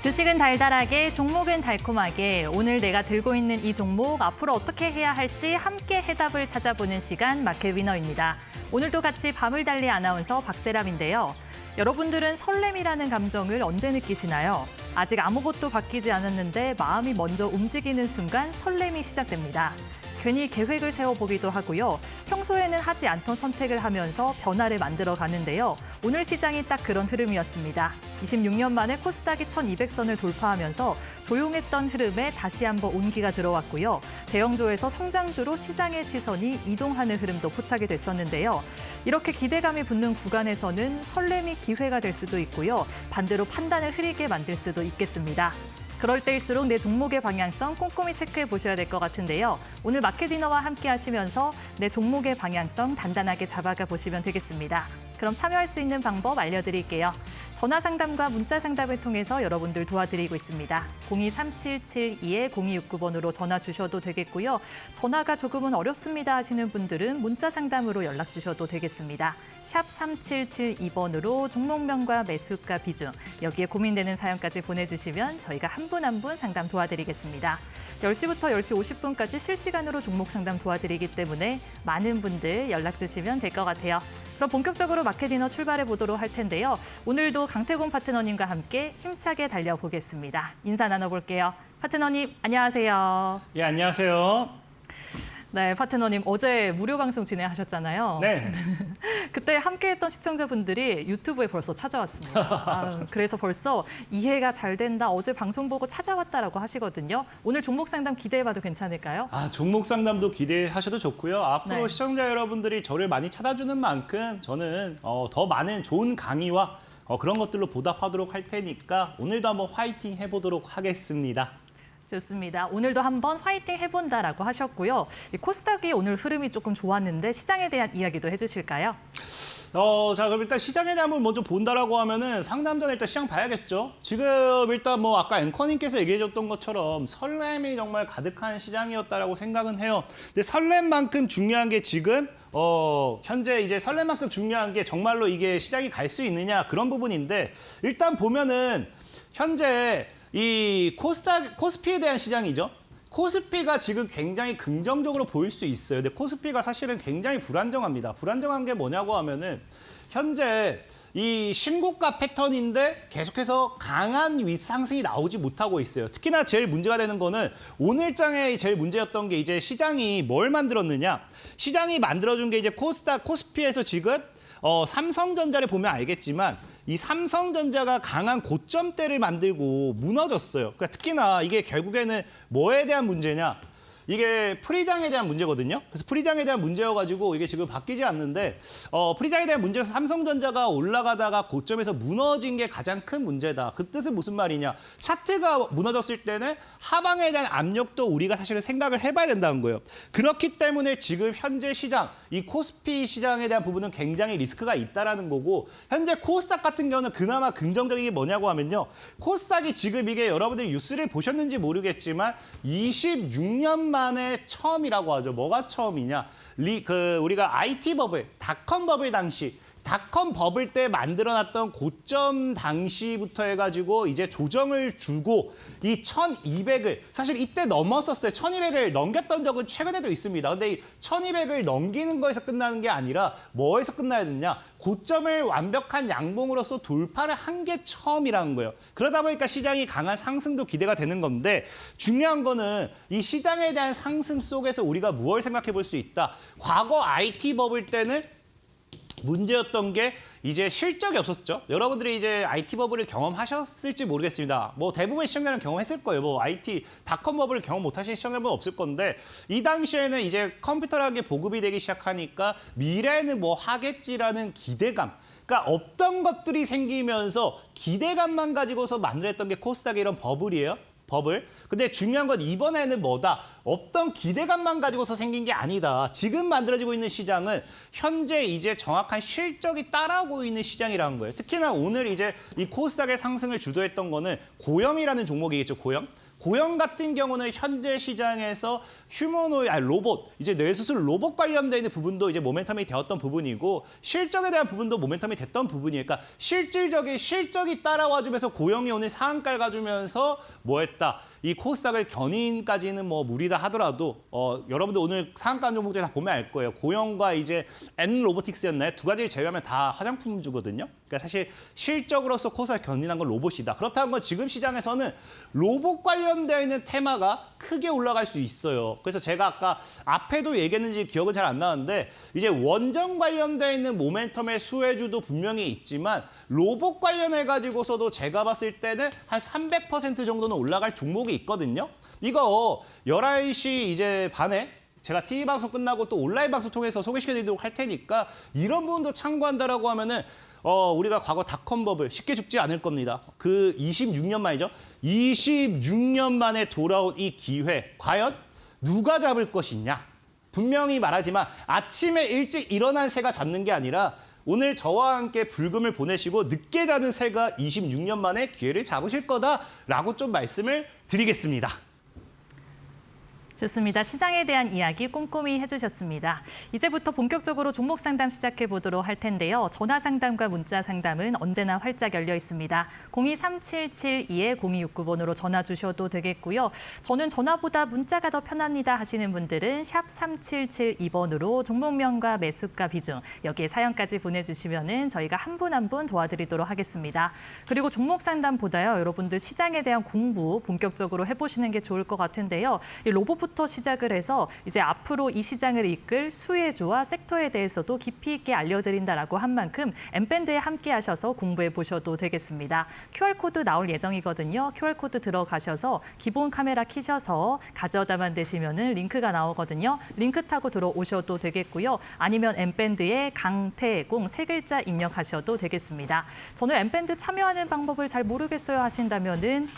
주식은 달달하게, 종목은 달콤하게. 오늘 내가 들고 있는 이 종목 앞으로 어떻게 해야 할지 함께 해답을 찾아보는 시간 마켓 위너입니다. 오늘도 같이 밤을 달리 아나운서 박세람인데요. 여러분들은 설렘이라는 감정을 언제 느끼시나요? 아직 아무것도 바뀌지 않았는데 마음이 먼저 움직이는 순간 설렘이 시작됩니다. 괜히 계획을 세워보기도 하고요. 평소에는 하지 않던 선택을 하면서 변화를 만들어 가는데요. 오늘 시장이 딱 그런 흐름이었습니다. 26년 만에 코스닥이 1200선을 돌파하면서 조용했던 흐름에 다시 한번 온기가 들어왔고요. 대형주에서 성장주로 시장의 시선이 이동하는 흐름도 포착이 됐었는데요. 이렇게 기대감이 붙는 구간에서는 설렘이 기회가 될 수도 있고요. 반대로 판단을 흐리게 만들 수도 있겠습니다. 그럴 때일수록 내 종목의 방향성 꼼꼼히 체크해 보셔야 될 것 같은데요. 오늘 마켓 위너와 함께 하시면서 내 종목의 방향성 단단하게 잡아가 보시면 되겠습니다. 그럼 참여할 수 있는 방법 알려드릴게요. 전화 상담과 문자 상담을 통해서 여러분들 도와드리고 있습니다. 023772-0269번으로 전화 주셔도 되겠고요. 전화가 조금은 어렵습니다 하시는 분들은 문자 상담으로 연락 주셔도 되겠습니다. 샵 3772번으로 종목명과 매수가 비중, 여기에 고민되는 사연까지 보내주시면 저희가 한 분 한 분 상담 도와드리겠습니다. 10시부터 10시 50분까지 실시간으로 종목 상담 도와드리기 때문에 많은 분들 연락 주시면 될 것 같아요. 그럼 본격적으로 마켓 위너 출발해 보도록 할 텐데요. 오늘도 강태공 파트너님과 함께 힘차게 달려보겠습니다. 인사 나눠볼게요. 파트너님, 안녕하세요. 예, 안녕하세요. 네, 파트너님 어제 무료 방송 진행하셨잖아요. 네. 그때 함께했던 시청자분들이 유튜브에 벌써 찾아왔습니다. 그래서 벌써 이해가 잘 된다, 어제 방송 보고 찾아왔다라고 하시거든요. 오늘 종목 상담 기대해봐도 괜찮을까요? 종목 상담도 기대하셔도 좋고요. 앞으로 네. 시청자 여러분들이 저를 많이 찾아주는 만큼 저는 더 많은 좋은 강의와 그런 것들로 보답하도록 할 테니까 오늘도 한번 화이팅 해보도록 하겠습니다. 좋습니다. 오늘도 한번 화이팅 해본다라고 하셨고요. 이 코스닥이 오늘 흐름이 조금 좋았는데 시장에 대한 이야기도 해주실까요? 자, 그럼 일단 시장에 대한 걸 먼저 본다라고 하면은 상담 전에 일단 시장 봐야겠죠. 지금 일단 뭐 아까 앵커님께서 얘기해줬던 것처럼 설렘이 정말 가득한 시장이었다라고 생각은 해요. 근데 설렘만큼 중요한 게 지금 현재 이제 설렘만큼 중요한 게 정말로 이게 시장이 갈 수 있느냐 그런 부분인데 일단 보면은 현재 이 코스피에 대한 시장이죠. 코스피가 지금 굉장히 긍정적으로 보일 수 있어요. 근데 코스피가 사실은 굉장히 불안정합니다. 불안정한 게 뭐냐고 하면은 현재 이 신고가 패턴인데 계속해서 강한 윗상승이 나오지 못하고 있어요. 특히나 제일 문제가 되는 거는 오늘장에 제일 문제였던 게 이제 시장이 뭘 만들었느냐. 시장이 만들어준 게 이제 코스피에서 지금 삼성전자를 보면 알겠지만 이 삼성전자가 강한 고점대를 만들고 무너졌어요. 그러니까 특히나 이게 결국에는 뭐에 대한 문제냐? 이게 프리장에 대한 문제거든요. 그래서 프리장에 대한 문제여가지고 이게 지금 바뀌지 않는데 프리장에 대한 문제에서 삼성전자가 올라가다가 고점에서 무너진 게 가장 큰 문제다. 그 뜻은 무슨 말이냐. 차트가 무너졌을 때는 하방에 대한 압력도 우리가 사실은 생각을 해봐야 된다는 거예요. 그렇기 때문에 지금 현재 시장, 이 코스피 시장에 대한 부분은 굉장히 리스크가 있다라는 거고 현재 코스닥 같은 경우는 그나마 긍정적인 게 뭐냐고 하면요. 코스닥이 지금 이게 여러분들이 뉴스를 보셨는지 모르겠지만 26년 만에 처음이라고 하죠. 뭐가 처음이냐? 우리가 IT 버블, 닷컴 버블 당시 닷컴 버블 때 만들어놨던 고점 당시부터 해가지고 이제 조정을 주고 이 1200을 사실 이때 넘었었어요. 1200을 넘겼던 적은 최근에도 있습니다. 근데 이 1200을 넘기는 거에서 끝나는 게 아니라 뭐에서 끝나야 되냐? 고점을 완벽한 양봉으로서 돌파를 한 게 처음이라는 거예요. 그러다 보니까 시장이 강한 상승도 기대가 되는 건데 중요한 거는 이 시장에 대한 상승 속에서 우리가 무엇을 생각해 볼 수 있다. 과거 IT 버블 때는 문제였던 게 이제 실적이 없었죠. 여러분들이 이제 IT 버블을 경험하셨을지 모르겠습니다. 뭐 대부분 시청자는 경험했을 거예요. 뭐 IT 닷컴 버블을 경험 못하신 시청자분 없을 건데 이 당시에는 이제 컴퓨터라는 게 보급이 되기 시작하니까 미래에는 뭐 하겠지라는 기대감. 그러니까 없던 것들이 생기면서 기대감만 가지고서 만들었던 게 코스닥의 이런 버블이에요. 버블. 근데 중요한 건 이번에는 뭐다? 없던 기대감만 가지고서 생긴 게 아니다. 지금 만들어지고 있는 시장은 현재 이제 정확한 실적이 따라오고 있는 시장이라는 거예요. 특히나 오늘 이제 이 코스닥의 상승을 주도했던 거는 고영이라는 종목이겠죠. 고영. 고영 같은 경우는 현재 시장에서 로봇, 이제 뇌수술 로봇 관련돼 있는 부분도 이제 모멘텀이 되었던 부분이고 실적에 대한 부분도 모멘텀이 됐던 부분이에요. 그러니까 실적이 따라와주면서 고영이 오늘 상한가를 가주면서 뭐했다. 이 코스닥을 견인까지는 뭐 무리다 하더라도 여러분들 오늘 상한가 종목들 다 보면 알 거예요. 고영과 이제 N로보틱스였나요? 두 가지를 제외하면 다 화장품주거든요. 그러니까 사실 실적으로서 코스닥을 견인한 건 로봇이다. 그렇다는 건 지금 시장에서는 로봇 관련되어 있는 테마가 크게 올라갈 수 있어요. 그래서 제가 아까 앞에도 얘기했는지 기억은 잘 안 나는데 이제 원전 관련되어 있는 모멘텀의 수혜주도 분명히 있지만 로봇 관련해가지고서도 제가 봤을 때는 한 300% 정도는 올라갈 종목이 있거든요. 이거 11시 이제 반에 제가 TV 방송 끝나고 또 온라인 방송 통해서 소개시켜드리도록 할 테니까 이런 부분도 참고한다라고 하면은 우리가 과거 닷컴 버블 쉽게 죽지 않을 겁니다. 그 26년 만이죠. 26년 만에 돌아온 이 기회 과연 누가 잡을 것이냐. 분명히 말하지만 아침에 일찍 일어난 새가 잡는 게 아니라 오늘 저와 함께 불금을 보내시고 늦게 자는 새가 26년 만에 기회를 잡으실 거다라고 좀 말씀을 드리겠습니다. 좋습니다. 시장에 대한 이야기 꼼꼼히 해주셨습니다. 이제부터 본격적으로 종목 상담 시작해 보도록 할 텐데요. 전화 상담과 문자 상담은 언제나 활짝 열려 있습니다. 023772-0269번으로 전화 주셔도 되겠고요. 저는 전화보다 문자가 더 편합니다 하시는 분들은 샵 3772번으로 종목명과 매수가 비중 여기에 사연까지 보내주시면 저희가 한 분 한 분 도와드리도록 하겠습니다. 그리고 종목 상담보다요. 여러분들 시장에 대한 공부 본격적으로 해보시는 게 좋을 것 같은데요. 이 로봇부터 시작을 해서 이제 앞으로 이 시장을 이끌 수혜주와 섹터에 대해서도 깊이 있게 알려드린다라고 한 만큼 엠밴드에 함께 하셔서 공부해 보셔도 되겠습니다. QR코드 나올 예정이거든요. QR코드 들어가셔서 기본 카메라 키셔서 가져다만 되시면은 링크가 나오거든요. 링크 타고 들어오셔도 되겠고요. 아니면 엠밴드에 강태공 세 글자 입력하셔도 되겠습니다. 저는 엠밴드 참여하는 방법을 잘 모르겠어요 하신다면은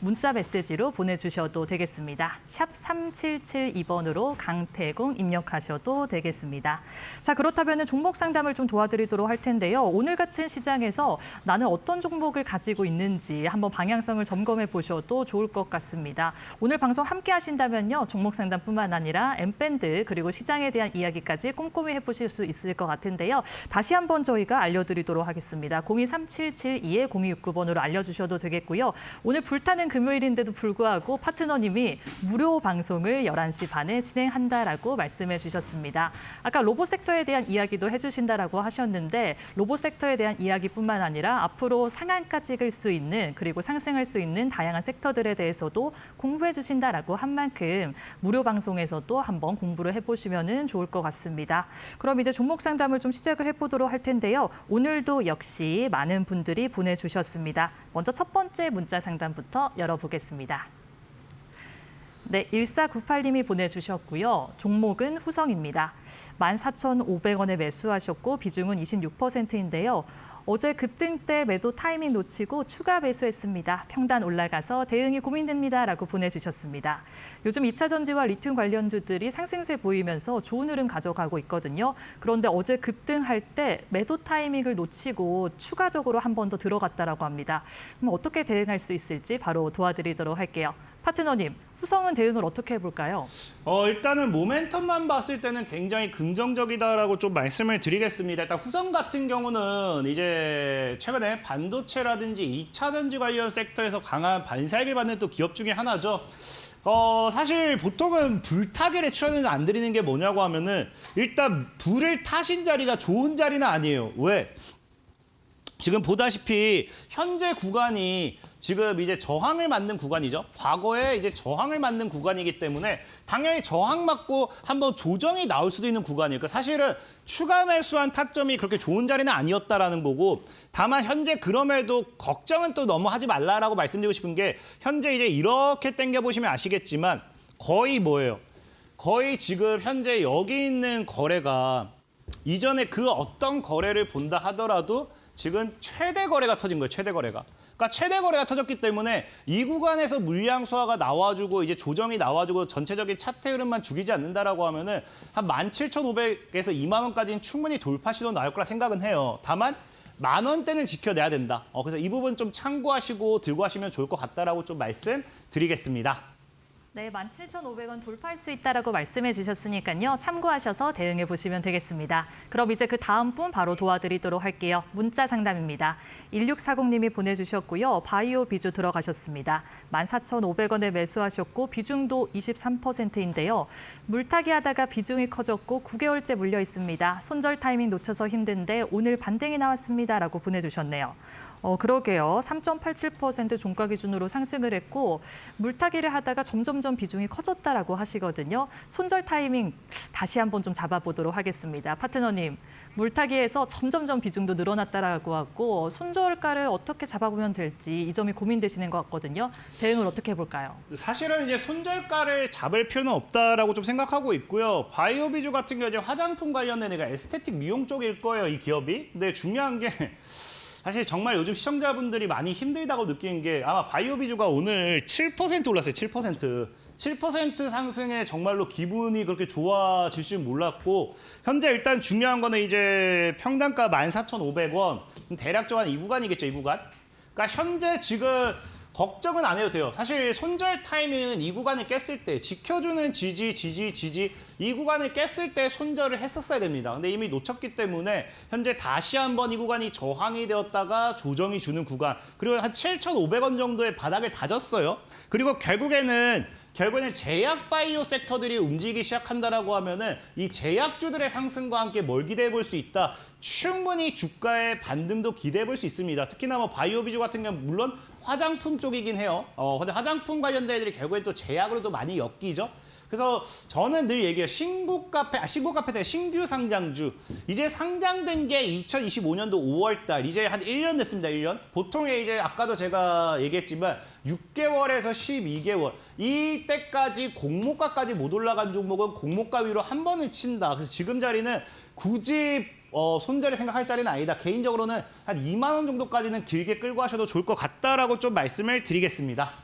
문자 메시지로 보내주셔도 되겠습니다. 샵 3772번으로 강태공 입력하셔도 되겠습니다. 자, 그렇다면 종목 상담을 좀 도와드리도록 할 텐데요. 오늘 같은 시장에서 나는 어떤 종목을 가지고 있는지 한번 방향성을 점검해 보셔도 좋을 것 같습니다. 오늘 방송 함께 하신다면요. 종목 상담뿐만 아니라 엠밴드 그리고 시장에 대한 이야기까지 꼼꼼히 해보실 수 있을 것 같은데요. 다시 한번 저희가 알려드리도록 하겠습니다. 023772-0269번으로 알려주셔도 되겠고요. 오늘 불타는 금요일인데도 불구하고 파트너님이 무료 방송을 11시 반에 진행한다라고 말씀해 주셨습니다. 아까 로봇 섹터에 대한 이야기도 해주신다라고 하셨는데 로봇 섹터에 대한 이야기뿐만 아니라 앞으로 상한가 찍을 수 있는 그리고 상승할 수 있는 다양한 섹터들에 대해서도 공부해 주신다라고 한 만큼 무료 방송에서도 한번 공부를 해보시면 좋을 것 같습니다. 그럼 이제 종목 상담을 좀 시작을 해보도록 할 텐데요. 오늘도 역시 많은 분들이 보내주셨습니다. 먼저 첫 번째 문자 상담부터 열어보겠습니다. 네, 1498님이 보내주셨고요. 종목은 후성입니다. 14,500원에 매수하셨고 비중은 26%인데요. 어제 급등 때 매도 타이밍 놓치고 추가 매수했습니다. 평단 올라가서 대응이 고민됩니다라고 보내주셨습니다. 요즘 2차 전지와 리튬 관련주들이 상승세 보이면서 좋은 흐름 가져가고 있거든요. 그런데 어제 급등할 때 매도 타이밍을 놓치고 추가적으로 한 번 더 들어갔다라고 합니다. 그럼 어떻게 대응할 수 있을지 바로 도와드리도록 할게요. 파트너님, 후성은 대응을 어떻게 해볼까요? 일단은 모멘텀만 봤을 때는 굉장히 긍정적이다라고 좀 말씀을 드리겠습니다. 일단 후성 같은 경우는 이제 최근에 반도체라든지 2차 전지 관련 섹터에서 강한 반사익을 받는 또 기업 중에 하나죠. 사실 보통은 불타기를 추천을 안 드리는 게 뭐냐고 하면은 일단 불을 타신 자리가 좋은 자리는 아니에요. 왜? 지금 보다시피 현재 구간이 지금 이제 저항을 맞는 구간이죠. 과거에 이제 저항을 맞는 구간이기 때문에 당연히 저항 맞고 한번 조정이 나올 수도 있는 구간이에요. 그러니까 사실은 추가 매수한 타점이 그렇게 좋은 자리는 아니었다라는 거고 다만 현재 그럼에도 걱정은 또 너무 하지 말라라고 말씀드리고 싶은 게 현재 이제 이렇게 당겨보시면 아시겠지만 거의 뭐예요? 거의 지금 현재 여기 있는 거래가 이전에 그 어떤 거래를 본다 하더라도 지금 최대 거래가 터진 거예요. 최대 거래가. 그러니까 최대 거래가 터졌기 때문에 이 구간에서 물량 수화가 나와주고 이제 조정이 나와주고 전체적인 차트 흐름만 죽이지 않는다라고 하면은 한 17,500에서 2만 원까지는 충분히 돌파 시도 나올 거라 생각은 해요. 다만 10,000원대는 지켜내야 된다. 그래서 이 부분 좀 참고하시고 들고 하시면 좋을 것 같다라고 좀 말씀드리겠습니다. 네, 17,500원 돌파할 수 있다라고 말씀해 주셨으니까요. 참고하셔서 대응해 보시면 되겠습니다. 그럼 이제 그 다음 분 바로 도와드리도록 할게요. 문자 상담입니다. 1640님이 보내주셨고요. 바이오 비주 들어가셨습니다. 14,500원에 매수하셨고 비중도 23%인데요. 물타기 하다가 비중이 커졌고 9개월째 물려 있습니다. 손절 타이밍 놓쳐서 힘든데 오늘 반등이 나왔습니다라고 보내주셨네요. 그러게요. 3.87% 종가 기준으로 상승을 했고 물타기를 하다가 점점점 비중이 커졌다라고 하시거든요. 손절 타이밍 다시 한번 좀 잡아보도록 하겠습니다. 파트너님, 물타기에서 점점점 비중도 늘어났다라고 하고 손절가를 어떻게 잡아보면 될지 이 점이 고민되시는 것 같거든요. 대응을 어떻게 해볼까요? 사실은 이제 손절가를 잡을 필요는 없다라고 좀 생각하고 있고요. 바이오 비주 같은 경우 이제 화장품 관련된 에스테틱 미용 쪽일 거예요, 이 기업이. 근데 중요한 게 사실 정말 요즘 시청자분들이 많이 힘들다고 느끼는 게 아마 바이오 비주가 오늘 7% 올랐어요. 7% 상승에 정말로 기분이 그렇게 좋아질 줄 몰랐고 현재 일단 중요한 거는 이제 평단가 14,500원 대략적으로 한 이 구간이겠죠. 이 구간. 그러니까 현재 지금 걱정은 안 해도 돼요. 사실 손절 타이밍은 이 구간을 깼을 때 지켜주는 지지 이 구간을 깼을 때 손절을 했었어야 됩니다. 근데 이미 놓쳤기 때문에 현재 다시 한번 이 구간이 저항이 되었다가 조정이 주는 구간 그리고 한 7,500원 정도의 바닥을 다졌어요. 그리고 결국에는 제약 바이오 섹터들이 움직이기 시작한다라고 하면은 이 제약주들의 상승과 함께 뭘 기대해 볼 수 있다. 충분히 주가의 반등도 기대해 볼 수 있습니다. 특히나 뭐 바이오 비주 같은 경우는 물론 화장품 쪽이긴 해요. 근데 화장품 관련된 애들이 결국엔 또 제약으로도 많이 엮이죠. 그래서 저는 늘 얘기해요. 신규 카페 신규 상장주. 이제 상장된 게 2025년도 5월 달. 이제 한 1년 됐습니다. 1년. 보통에 이제 아까도 제가 얘기했지만 6개월에서 12개월. 이때까지 공모가까지 못 올라간 종목은 공모가 위로 한 번을 친다. 그래서 지금 자리는 굳이 손절이 생각할 자리는 아니다. 개인적으로는 한 2만 원 정도까지는 길게 끌고 하셔도 좋을 것 같다라고 좀 말씀을 드리겠습니다.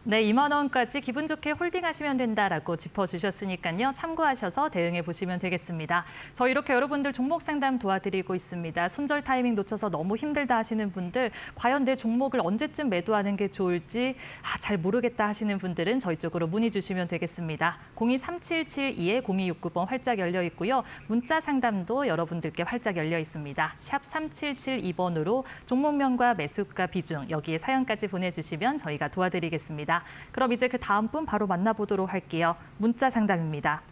네, 2만 원까지 기분 좋게 홀딩하시면 된다라고 짚어주셨으니까요. 참고하셔서 대응해 보시면 되겠습니다. 저희 이렇게 여러분들 종목 상담 도와드리고 있습니다. 손절 타이밍 놓쳐서 너무 힘들다 하시는 분들, 과연 내 종목을 언제쯤 매도하는 게 좋을지 잘 모르겠다 하시는 분들은 저희 쪽으로 문의 주시면 되겠습니다. 023772-0269번 활짝 열려 있고요. 문자 상담도 여러분들께 활짝 열려 있습니다. 샵 3772번으로 종목명과 매수가 비중, 여기에 사연까지 보내주시면 저희가 도와드리겠습니다. 그럼 이제 그 다음 분 바로 만나보도록 할게요. 문자 상담입니다.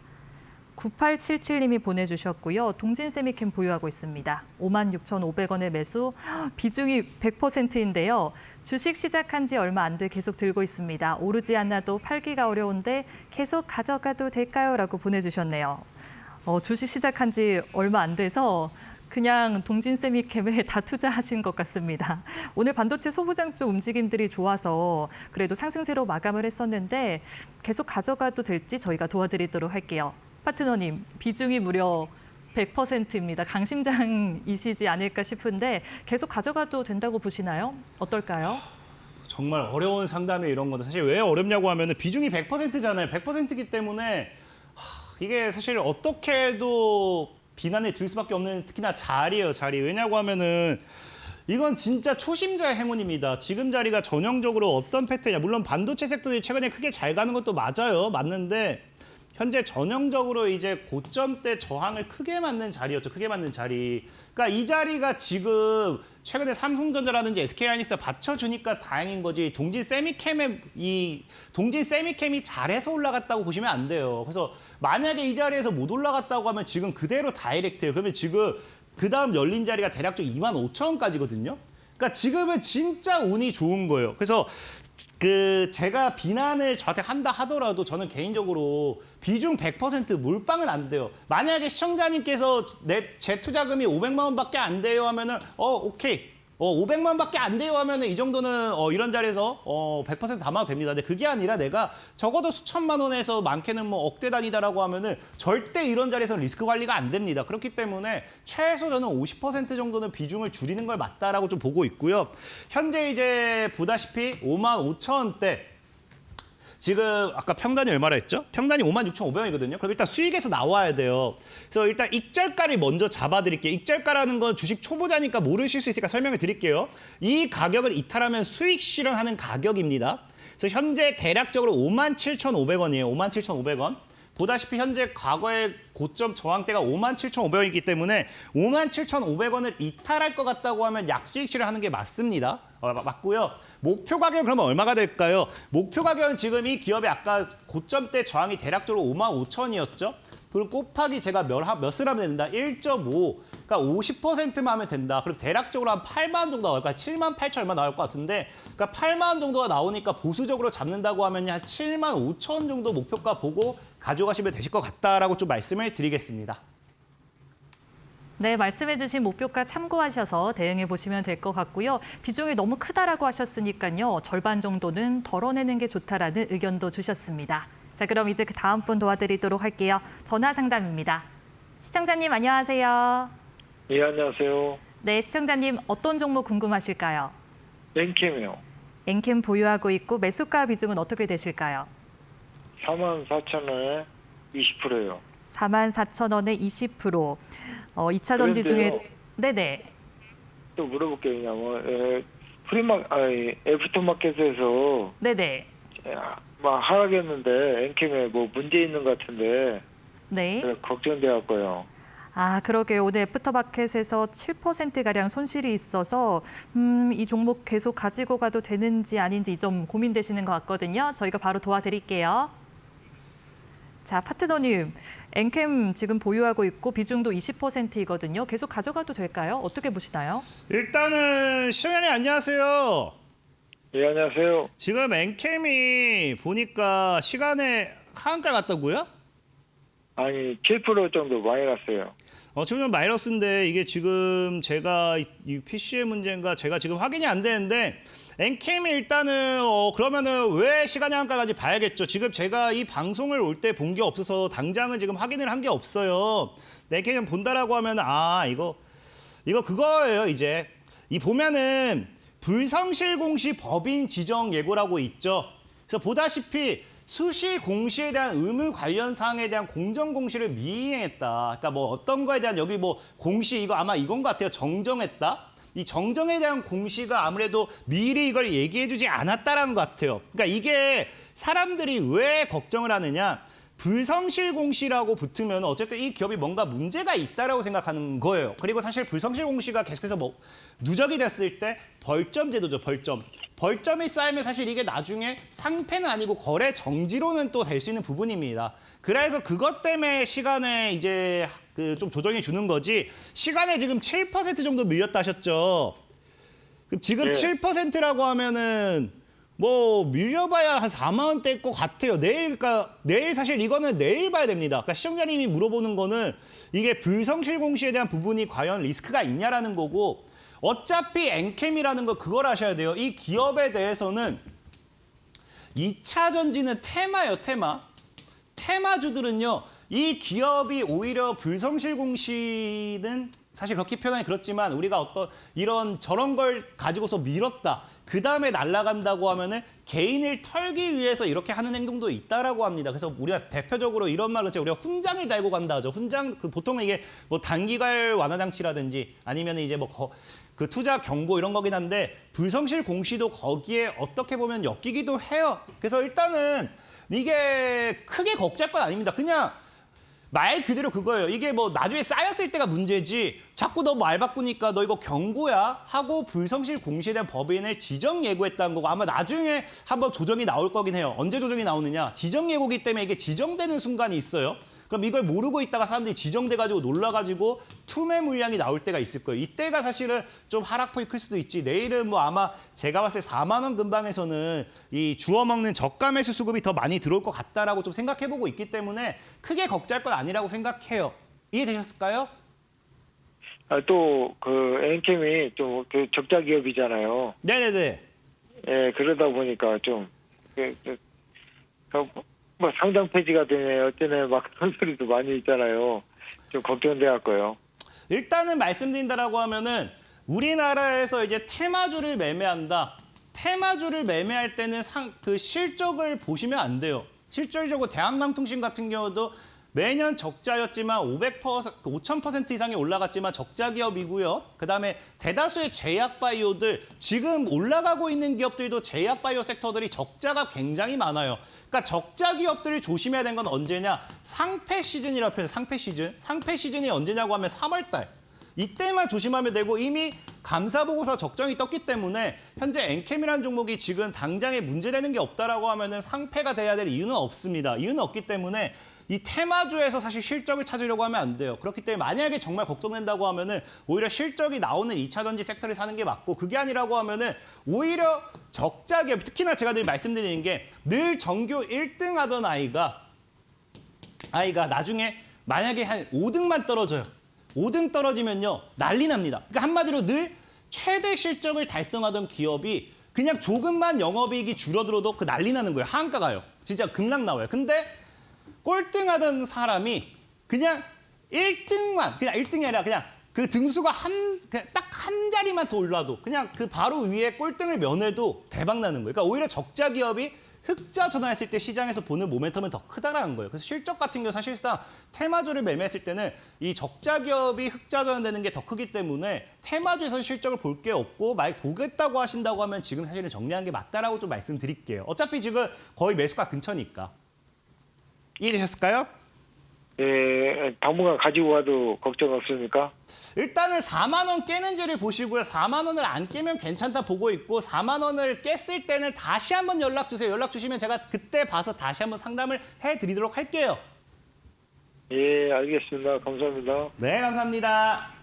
9877님이 보내주셨고요. 동진세미캠 보유하고 있습니다. 56,500원에 매수, 비중이 100%인데요. 주식 시작한 지 얼마 안 돼 계속 들고 있습니다. 오르지 않아도 팔기가 어려운데 계속 가져가도 될까요? 라고 보내주셨네요. 주식 시작한 지 얼마 안 돼서 그냥 동진세미캠에 다 투자하신 것 같습니다. 오늘 반도체 소부장 쪽 움직임들이 좋아서 그래도 상승세로 마감을 했었는데 계속 가져가도 될지 저희가 도와드리도록 할게요. 파트너님, 비중이 무려 100%입니다. 강심장이시지 않을까 싶은데 계속 가져가도 된다고 보시나요? 어떨까요? 정말 어려운 상담에 이런 건데 사실 왜 어렵냐고 하면은 비중이 100%잖아요. 100%이기 때문에 이게 사실 어떻게 해도 비난을 들을 수밖에 없는 특히나 자리예요, 자리. 왜냐고 하면은 이건 진짜 초심자의 행운입니다. 지금 자리가 전형적으로 어떤 패턴이냐. 물론 반도체 섹터들이 최근에 크게 잘 가는 것도 맞아요. 맞는데 현재 전형적으로 이제 고점대 저항을 크게 맞는 자리였죠. 크게 맞는 자리. 그러니까 이 자리가 지금 최근에 삼성전자라든지 SK하이닉스가 받쳐주니까 다행인 거지. 동진 세미캠이 잘해서 올라갔다고 보시면 안 돼요. 그래서 만약에 이 자리에서 못 올라갔다고 하면 지금 그대로 다이렉트예요. 그러면 지금 그 다음 열린 자리가 대략적 25,000원까지거든요. 그러니까 지금은 진짜 운이 좋은 거예요. 그래서 제가 비난을 저한테 한다 하더라도 저는 개인적으로 비중 100% 몰빵은 안 돼요. 만약에 시청자님께서 제 투자금이 500만 원밖에 안 돼요 하면은 오케이. 500만 원밖에 안 돼요 하면은 이 정도는 이런 자리에서 100% 담아도 됩니다. 근데 그게 아니라 내가 적어도 수천만 원에서 많게는 뭐 억대 단위다라고 하면은 절대 이런 자리에서 리스크 관리가 안 됩니다. 그렇기 때문에 최소 저는 50% 정도는 비중을 줄이는 걸 맞다라고 좀 보고 있고요. 현재 이제 보다시피 55,000원대 지금 아까 평단이 얼마라 했죠? 평단이 56,500원이거든요. 그럼 일단 수익에서 나와야 돼요. 그래서 일단 익절가를 먼저 잡아드릴게요. 익절가라는 건 주식 초보자니까 모르실 수 있으니까 설명을 드릴게요. 이 가격을 이탈하면 수익 실현하는 가격입니다. 그래서 현재 대략적으로 57,500원이에요. 57,500원. 보다시피 현재 과거의 고점 저항대가 57,500원이기 때문에 57,500원을 이탈할 것 같다고 하면 약수익 실현하는 게 맞습니다. 맞고요. 목표 가격은 그러면 얼마가 될까요? 목표 가격은 지금 이 기업의 아까 고점 때 저항이 대략적으로 55,000원이었죠. 그리고 곱하기 제가 몇을 하면 된다? 1.5. 그러니까 50%만 하면 된다. 그럼 대략적으로 한 8만 원 정도 나올까? 7만 8천 얼마 나올 것 같은데 그러니까 8만 원 정도가 나오니까 보수적으로 잡는다고 하면 한 7만 5천 원 정도 목표가 보고 가져가시면 되실 것 같다라고 좀 말씀을 드리겠습니다. 네, 말씀해주신 목표가 참고하셔서 대응해 보시면 될 것 같고요. 비중이 너무 크다라고 하셨으니까요. 절반 정도는 덜어내는 게 좋다라는 의견도 주셨습니다. 자, 그럼 이제 그 다음 분 도와드리도록 할게요. 전화 상담입니다. 시청자님 안녕하세요. 예, 안녕하세요. 네, 시청자님 어떤 종목 궁금하실까요? 랭캠이요. 엔캠 보유하고 있고 매수가 비중은 어떻게 되실까요? 44,000원에 20%예요. 44,000원에 20%. 2차 전지 중에 그런데요. 네네. 또 물어볼 게 있냐면 애프터마켓에서 네네. 막 하락했는데 랭캠에 뭐 문제 있는 것 같은데 네. 제가 걱정돼 갖고요. 아, 그러게요. 오늘 애프터마켓에서 7%가량 손실이 있어서 이 종목 계속 가지고 가도 되는지 아닌지 좀 고민되시는 것 같거든요. 저희가 바로 도와드릴게요. 자, 파트너님, 엔캠 지금 보유하고 있고 비중도 20%이거든요. 계속 가져가도 될까요? 어떻게 보시나요? 일단은 시청자님 안녕하세요. 예, 안녕하세요. 지금 엔캠이 보니까 시간에 하한가 갔다고요? 아니 7% 정도 많이 났어요. 지금 좀 마이너스인데 이게 지금 제가 이 PC의 문제인가 제가 지금 확인이 안 되는데 엔캠이 일단은 그러면은 왜 시간의 한가까지 봐야겠죠. 지금 제가 이 방송을 올 때 본 게 없어서 당장은 지금 확인을 한 게 없어요. 엔캠 본다라고 하면 이거 그거예요. 이제 이 보면은 불성실 공시 법인 지정 예고라고 있죠. 그래서 보다시피 수시 공시에 대한 의무 관련 사항에 대한 공정 공시를 미행했다. 그러니까 뭐 어떤 거에 대한 여기 뭐 공시 이거 아마 이건 것 같아요. 정정했다. 이 정정에 대한 공시가 아무래도 미리 이걸 얘기해주지 않았다라는 것 같아요. 그러니까 이게 사람들이 왜 걱정을 하느냐? 불성실 공시라고 붙으면 어쨌든 이 기업이 뭔가 문제가 있다라고 생각하는 거예요. 그리고 사실 불성실 공시가 계속해서 뭐 누적이 됐을 때 벌점 제도죠, 벌점. 벌점이 쌓이면 사실 이게 나중에 상패는 아니고 거래 정지로는 또 될 수 있는 부분입니다. 그래서 그것 때문에 시간에 이제 좀 조정해 주는 거지. 시간에 지금 7% 정도 밀렸다 하셨죠. 그럼 지금 네. 7%라고 하면은 뭐 밀려봐야 한 4만 원대일 것 같아요. 그러니까 내일 사실 이거는 내일 봐야 됩니다. 그러니까 시청자님이 물어보는 거는 이게 불성실 공시에 대한 부분이 과연 리스크가 있냐라는 거고 어차피 엔캠이라는 거 그걸 아셔야 돼요. 이 기업에 대해서는 2차 전지는 테마예요, 테마. 테마주들은요. 이 기업이 오히려 불성실 공시는 사실 그렇게 표현하기 그렇지만 우리가 어떤 이런 저런 걸 가지고서 밀었다. 그 다음에 날아간다고 하면은 개인을 털기 위해서 이렇게 하는 행동도 있다라고 합니다. 그래서 우리가 대표적으로 이런 말을 우리가 훈장을 달고 간다 하죠. 훈장 보통은 이게 뭐 단기갈 완화 장치라든지 아니면 이제 뭐 그 투자 경고 이런 거긴 한데 불성실 공시도 거기에 어떻게 보면 엮이기도 해요. 그래서 일단은 이게 크게 걱정할 건 아닙니다. 그냥 말 그대로 그거예요. 이게 뭐 나중에 쌓였을 때가 문제지 자꾸 너 말 바꾸니까 너 이거 경고야 하고 불성실 공시에 대한 법인을 지정 예고했다는 거고 아마 나중에 한번 조정이 나올 거긴 해요. 언제 조정이 나오느냐. 지정 예고기 때문에 이게 지정되는 순간이 있어요. 그럼 이걸 모르고 있다가 사람들이 지정돼가지고 놀라가지고 투매 물량이 나올 때가 있을 거예요. 이때가 사실은 좀 하락폭이 클 수도 있지. 내일은 뭐 아마 제가 봤을 때 4만 원 근방에서는 이 주워 먹는 저가 매수 수급이 더 많이 들어올 것 같다라고 좀 생각해보고 있기 때문에 크게 걱정할 건 아니라고 생각해요. 이해되셨을까요? 또 그 엔캠이 좀 그 적자 기업이잖아요. 네네네. 예, 그러다 보니까 좀 뭐 상장 폐지가 되네 어쩌네 막 그런 소리도 많이 있잖아요. 좀 걱정돼 갖고요. 일단은 말씀드린다라고 하면은 우리나라에서 이제 테마주를 매매한다. 테마주를 매매할 때는 그 실적을 보시면 안 돼요. 실질적으로 대한강통신 같은 경우도 매년 적자였지만 5,000% 이상이 올라갔지만 적자 기업이고요. 그다음에 대다수의 제약바이오들, 지금 올라가고 있는 기업들도 제약바이오 섹터들이 적자가 굉장히 많아요. 그러니까 적자 기업들을 조심해야 되는 건 언제냐? 상패 시즌이라고 표현해요. 상패 시즌. 상패 시즌이 언제냐고 하면 3월 달. 이때만 조심하면 되고 이미 감사보고서 적정이 떴기 때문에 현재 엔캠이라는 종목이 지금 당장에 문제되는 게 없다라고 하면은 상패가 돼야 될 이유는 없습니다. 이유는 없기 때문에 이 테마주에서 사실 실적을 찾으려고 하면 안 돼요. 그렇기 때문에 만약에 정말 걱정된다고 하면은 오히려 실적이 나오는 2차 전지 섹터를 사는 게 맞고, 그게 아니라고 하면은 오히려 적자 기업, 특히나 제가 늘 말씀드리는 게 늘 전교 1등 하던 아이가 나중에 만약에 한 5등만 떨어져요. 5등 떨어지면요 난리 납니다. 그러니까 한마디로 늘 최대 실적을 달성하던 기업이 그냥 조금만 영업이익이 줄어들어도 그 난리 나는 거예요. 하한가 가요. 진짜 급락 나와요. 근데 꼴등하던 사람이 그냥 1등만, 그냥 1등이 아니라 그냥 그 등수가 딱 한 자리만 더 올라도 그냥 그 바로 위에 꼴등을 면해도 대박 나는 거예요. 그러니까 오히려 적자 기업이 흑자 전환했을 때 시장에서 보는 모멘텀은 더 크다라는 거예요. 그래서 실적 같은 경우 사실상 테마주를 매매했을 때는 이 적자 기업이 흑자 전환되는 게 더 크기 때문에 테마주에서는 실적을 볼 게 없고, 만약 보겠다고 하신다고 하면 지금 사실은 정리하는 게 맞다라고 좀 말씀드릴게요. 어차피 지금 거의 매수가 근처니까. 이해되셨을까요? 예, 당분간 가지고 가도 걱정 없습니까? 일단은 4만 원 깨는지를 보시고요. 4만 원을 안 깨면 괜찮다 보고 있고, 4만 원을 깼을 때는 다시 한번 연락 주세요. 연락 주시면 제가 그때 봐서 다시 한번 상담을 해드리도록 할게요. 예, 알겠습니다. 감사합니다. 네, 감사합니다.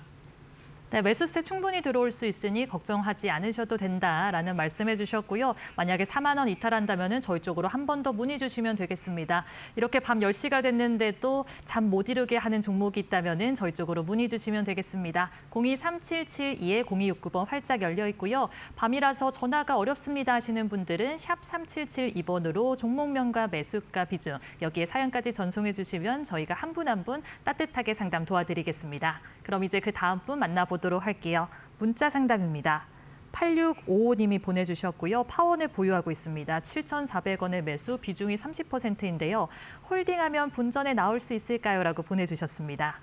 네, 매수세 충분히 들어올 수 있으니 걱정하지 않으셔도 된다라는 말씀해 주셨고요. 만약에 4만 원 이탈한다면 저희 쪽으로 한 번 더 문의 주시면 되겠습니다. 이렇게 밤 10시가 됐는데도 잠 못 이루게 하는 종목이 있다면 저희 쪽으로 문의 주시면 되겠습니다. 023772-0269번 활짝 열려 있고요. 밤이라서 전화가 어렵습니다 하시는 분들은 샵 3772번으로 종목명과 매수가 비중, 여기에 사연까지 전송해 주시면 저희가 한 분 한 분 따뜻하게 상담 도와드리겠습니다. 그럼 이제 그 다음 분 만나보도록 할게요. 문자 상담입니다. 8655님이 보내주셨고요. 파원을 보유하고 있습니다. 7,400원의 매수, 비중이 30%인데요. 홀딩하면 본전에 나올 수 있을까요? 라고 보내주셨습니다.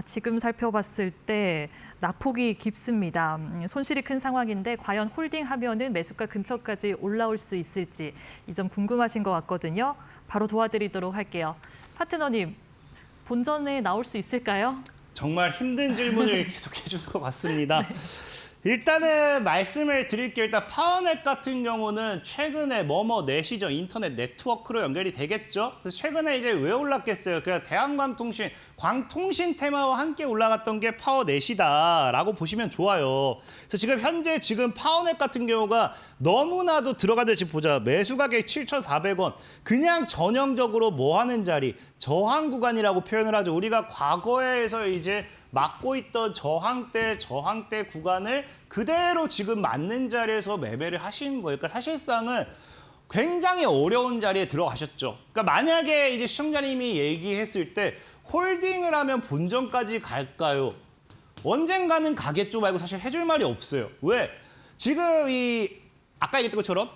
지금 살펴봤을 때 낙폭이 깊습니다. 손실이 큰 상황인데 과연 홀딩하면은 매수가 근처까지 올라올 수 있을지 이 점 궁금하신 것 같거든요. 바로 도와드리도록 할게요. 파트너님, 본전에 나올 수 있을까요? 정말 힘든 질문을 계속 해주는 것 같습니다. 일단은 말씀을 드릴게요. 일단 파워넷 같은 경우는 최근에 내시죠. 인터넷 네트워크로 연결이 되겠죠. 그래서 최근에 이제 왜 올랐겠어요? 그냥 대한광통신, 광통신 테마와 함께 올라갔던 게 파워넷이다라고 보시면 좋아요. 그래서 지금 파워넷 같은 경우가 너무나도 들어가듯이 보자. 매수 가격 7,400원. 그냥 전형적으로 뭐 하는 자리, 저항 구간이라고 표현을 하죠. 우리가 과거에서 이제 막고 있던 저항대 구간을 그대로 지금 맞는 자리에서 매매를 하시는 거예요. 그러니까 사실상은 굉장히 어려운 자리에 들어가셨죠. 그러니까 만약에 이제 시청자님이 얘기했을 때 홀딩을 하면 본전까지 갈까요? 언젠가는 가겠죠 말고 사실 해줄 말이 없어요. 왜? 지금 아까 얘기했던 것처럼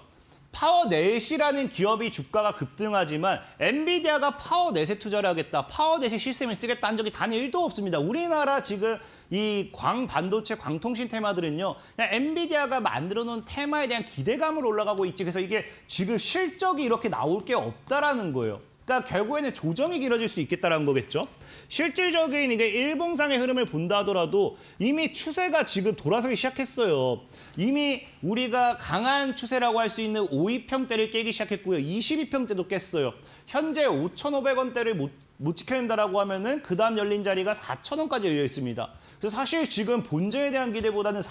파워넷이라는 기업이 주가가 급등하지만 엔비디아가 파워넷에 투자를 하겠다, 파워넷의 시스템을 쓰겠다 한 적이 단 1도 없습니다. 우리나라 지금 이 반도체, 광통신 테마들은요, 그냥 엔비디아가 만들어 놓은 테마에 대한 기대감으로 올라가고 있지. 그래서 이게 지금 실적이 이렇게 나올 게 없다라는 거예요. 그러니까 결국에는 조정이 길어질 수 있겠다라는 거겠죠. 실질적인 이게 일봉상의 흐름을 본다 하더라도 이미 추세가 지금 돌아서기 시작했어요. 이미 우리가 강한 추세라고 할 수 있는 52평대를 깨기 시작했고요. 22평대도 깼어요. 현재 5,500원대를 못 지켜낸다라고 하면은 그 다음 열린 자리가 4,000원까지 열려 있습니다. 그래서 사실 지금 본전에 대한 기대보다는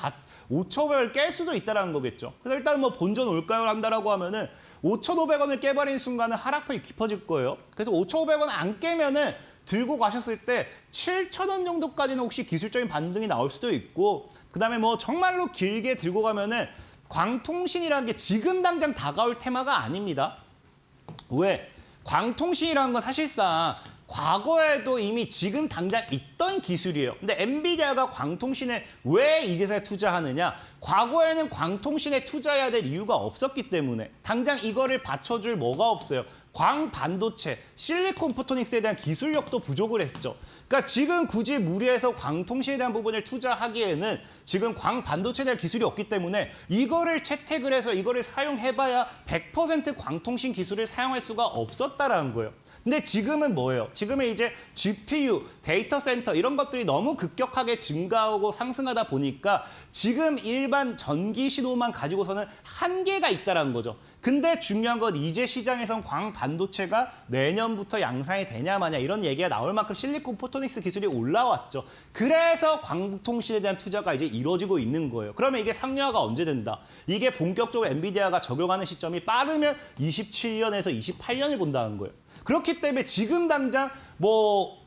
5,500원을 깰 수도 있다는 거겠죠. 그래서 일단 본전 올까요? 한다라고 하면은 5,500원을 깨버린 순간은 하락폭이 깊어질 거예요. 그래서 5,500원 안 깨면은 들고 가셨을 때 7,000원 정도까지는 혹시 기술적인 반등이 나올 수도 있고, 그다음에 정말로 길게 들고 가면은 광통신이라는 게 지금 당장 다가올 테마가 아닙니다. 왜? 광통신이라는 건 사실상 과거에도 이미 지금 당장 있던 기술이에요. 근데 엔비디아가 광통신에 왜 이제서야 투자하느냐? 과거에는 광통신에 투자해야 될 이유가 없었기 때문에 당장 이거를 받쳐줄 뭐가 없어요. 광반도체, 실리콘 포토닉스에 대한 기술력도 부족을 했죠. 그러니까 지금 굳이 무리해서 광통신에 대한 부분을 투자하기에는 지금 광반도체에 대한 기술이 없기 때문에 이거를 채택을 해서 이거를 사용해봐야 100% 광통신 기술을 사용할 수가 없었다라는 거예요. 근데 지금은 뭐예요? 지금은 이제 GPU, 데이터 센터 이런 것들이 너무 급격하게 증가하고 상승하다 보니까 지금 일반 전기 신호만 가지고서는 한계가 있다는 거죠. 근데 중요한 건 이제 시장에선 광반도체가 내년부터 양산이 되냐 마냐 이런 얘기가 나올 만큼 실리콘 포토닉스 기술이 올라왔죠. 그래서 광통신에 대한 투자가 이제 이루어지고 있는 거예요. 그러면 이게 상용화가 언제 된다? 이게 본격적으로 엔비디아가 적용하는 시점이 빠르면 27년에서 28년을 본다는 거예요. 그렇기 때문에 지금 당장 뭐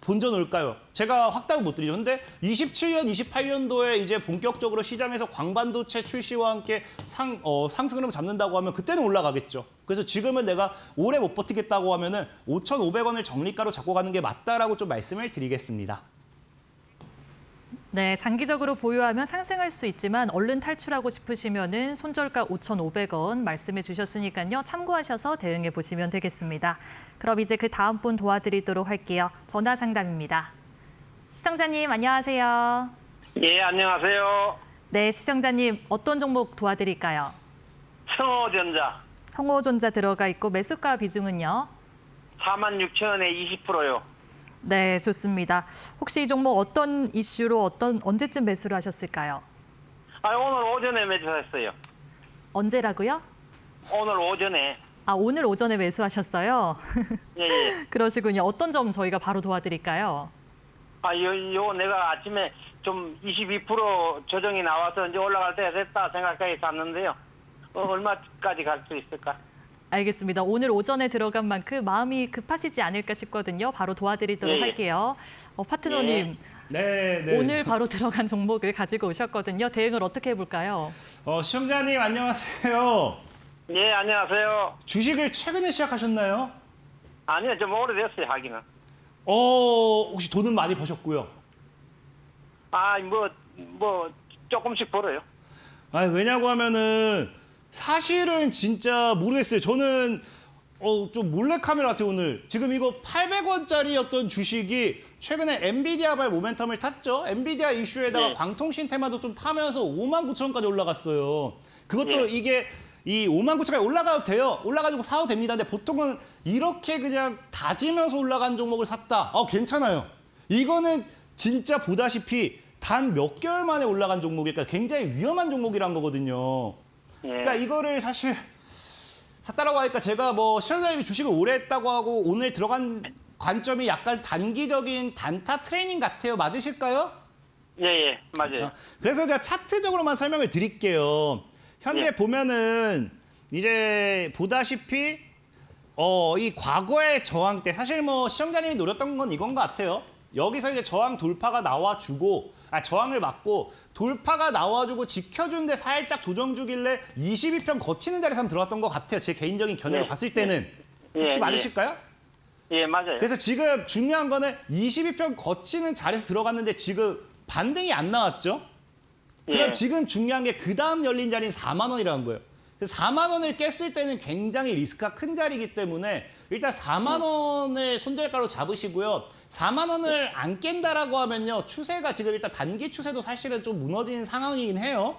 본전 올까요? 제가 확답을 못 드리죠. 근데 27년, 28년도에 이제 본격적으로 시장에서 광반도체 출시와 함께 상승을 잡는다고 하면 그때는 올라가겠죠. 그래서 지금은 내가 오래 못 버티겠다고 하면은 5,500원을 적리가로 잡고 가는 게 맞다라고 좀 말씀을 드리겠습니다. 네, 장기적으로 보유하면 상승할 수 있지만 얼른 탈출하고 싶으시면은 손절가 5,500원 말씀해 주셨으니까요. 참고하셔서 대응해 보시면 되겠습니다. 그럼 이제 그 다음 분 도와드리도록 할게요. 전화 상담입니다. 시청자님 안녕하세요. 예, 안녕하세요. 네, 시청자님 어떤 종목 도와드릴까요? 성호전자 성호전자 들어가 있고 매수가 비중은요? 46,000원에 20%요. 네, 좋습니다. 혹시 이 종목 어떤 이슈로 언제쯤 매수를 하셨을까요? 오늘 오전에 매수했어요. 언제라고요? 오늘 오전에. 오늘 오전에 매수하셨어요? 예, 예. 그러시군요. 어떤 점 저희가 바로 도와드릴까요? 요 내가 아침에 좀 22% 조정이 나와서 이제 올라갈 때가 됐다 생각하게 샀는데요. 얼마까지 갈 수 있을까? 알겠습니다. 오늘 오전에 들어간 만큼 마음이 급하시지 않을까 싶거든요. 바로 도와드리도록 예, 예. 할게요. 파트너님, 네. 오늘 바로 들어간 종목을 가지고 오셨거든요. 대응을 어떻게 해볼까요? 시청자님 안녕하세요. 예, 안녕하세요. 주식을 최근에 시작하셨나요? 아니요, 좀 오래됐어요, 하기는. 혹시 돈은 많이 버셨고요. 조금씩 벌어요. 왜냐고 하면은 사실은 진짜 모르겠어요. 저는 좀 몰래카메라 같아요, 오늘. 지금 이거 800원짜리였던 주식이 최근에 엔비디아발 모멘텀을 탔죠. 엔비디아 이슈에다가 네. 광통신 테마도 좀 타면서 59,000원까지 올라갔어요. 그것도 네. 이게 이 59,000원까지 올라가도 돼요. 올라가지고 사도 됩니다. 근데 보통은 이렇게 그냥 다지면서 올라간 종목을 샀다. 괜찮아요. 이거는 진짜 보다시피 단 몇 개월 만에 올라간 종목이니까 굉장히 위험한 종목이란 거거든요. 예. 그러니까 이거를 사실 샀다라고 하니까 제가 시청자님이 주식을 오래 했다고 하고 오늘 들어간 관점이 약간 단기적인 단타 트레이닝 같아요. 맞으실까요? 예, 예, 맞아요. 그래서 제가 차트적으로만 설명을 드릴게요. 현재 예. 보면은 이제 보다시피 이 과거의 저항 때 사실 시청자님이 노렸던 건 이건 것 같아요. 여기서 이제 저항 돌파가 나와주고 저항을 막고 돌파가 나와주고 지켜주는데 살짝 조정 주길래 22편 거치는 자리에서 한번 들어갔던 것 같아요. 제 개인적인 견해로 예. 봤을 때는. 혹시 예, 맞으실까요? 예, 맞아요. 그래서 지금 중요한 거는 22편 거치는 자리에서 들어갔는데 지금 반등이 안 나왔죠? 그럼 예. 지금 중요한 게 그 다음 열린 자리는 4만 원이라는 거예요. 그래서 4만 원을 깼을 때는 굉장히 리스크가 큰 자리이기 때문에 일단 4만 원을 손절가로 잡으시고요. 4만 원을 안 깬다라고 하면요. 추세가 지금 일단 단기 추세도 사실은 좀 무너진 상황이긴 해요.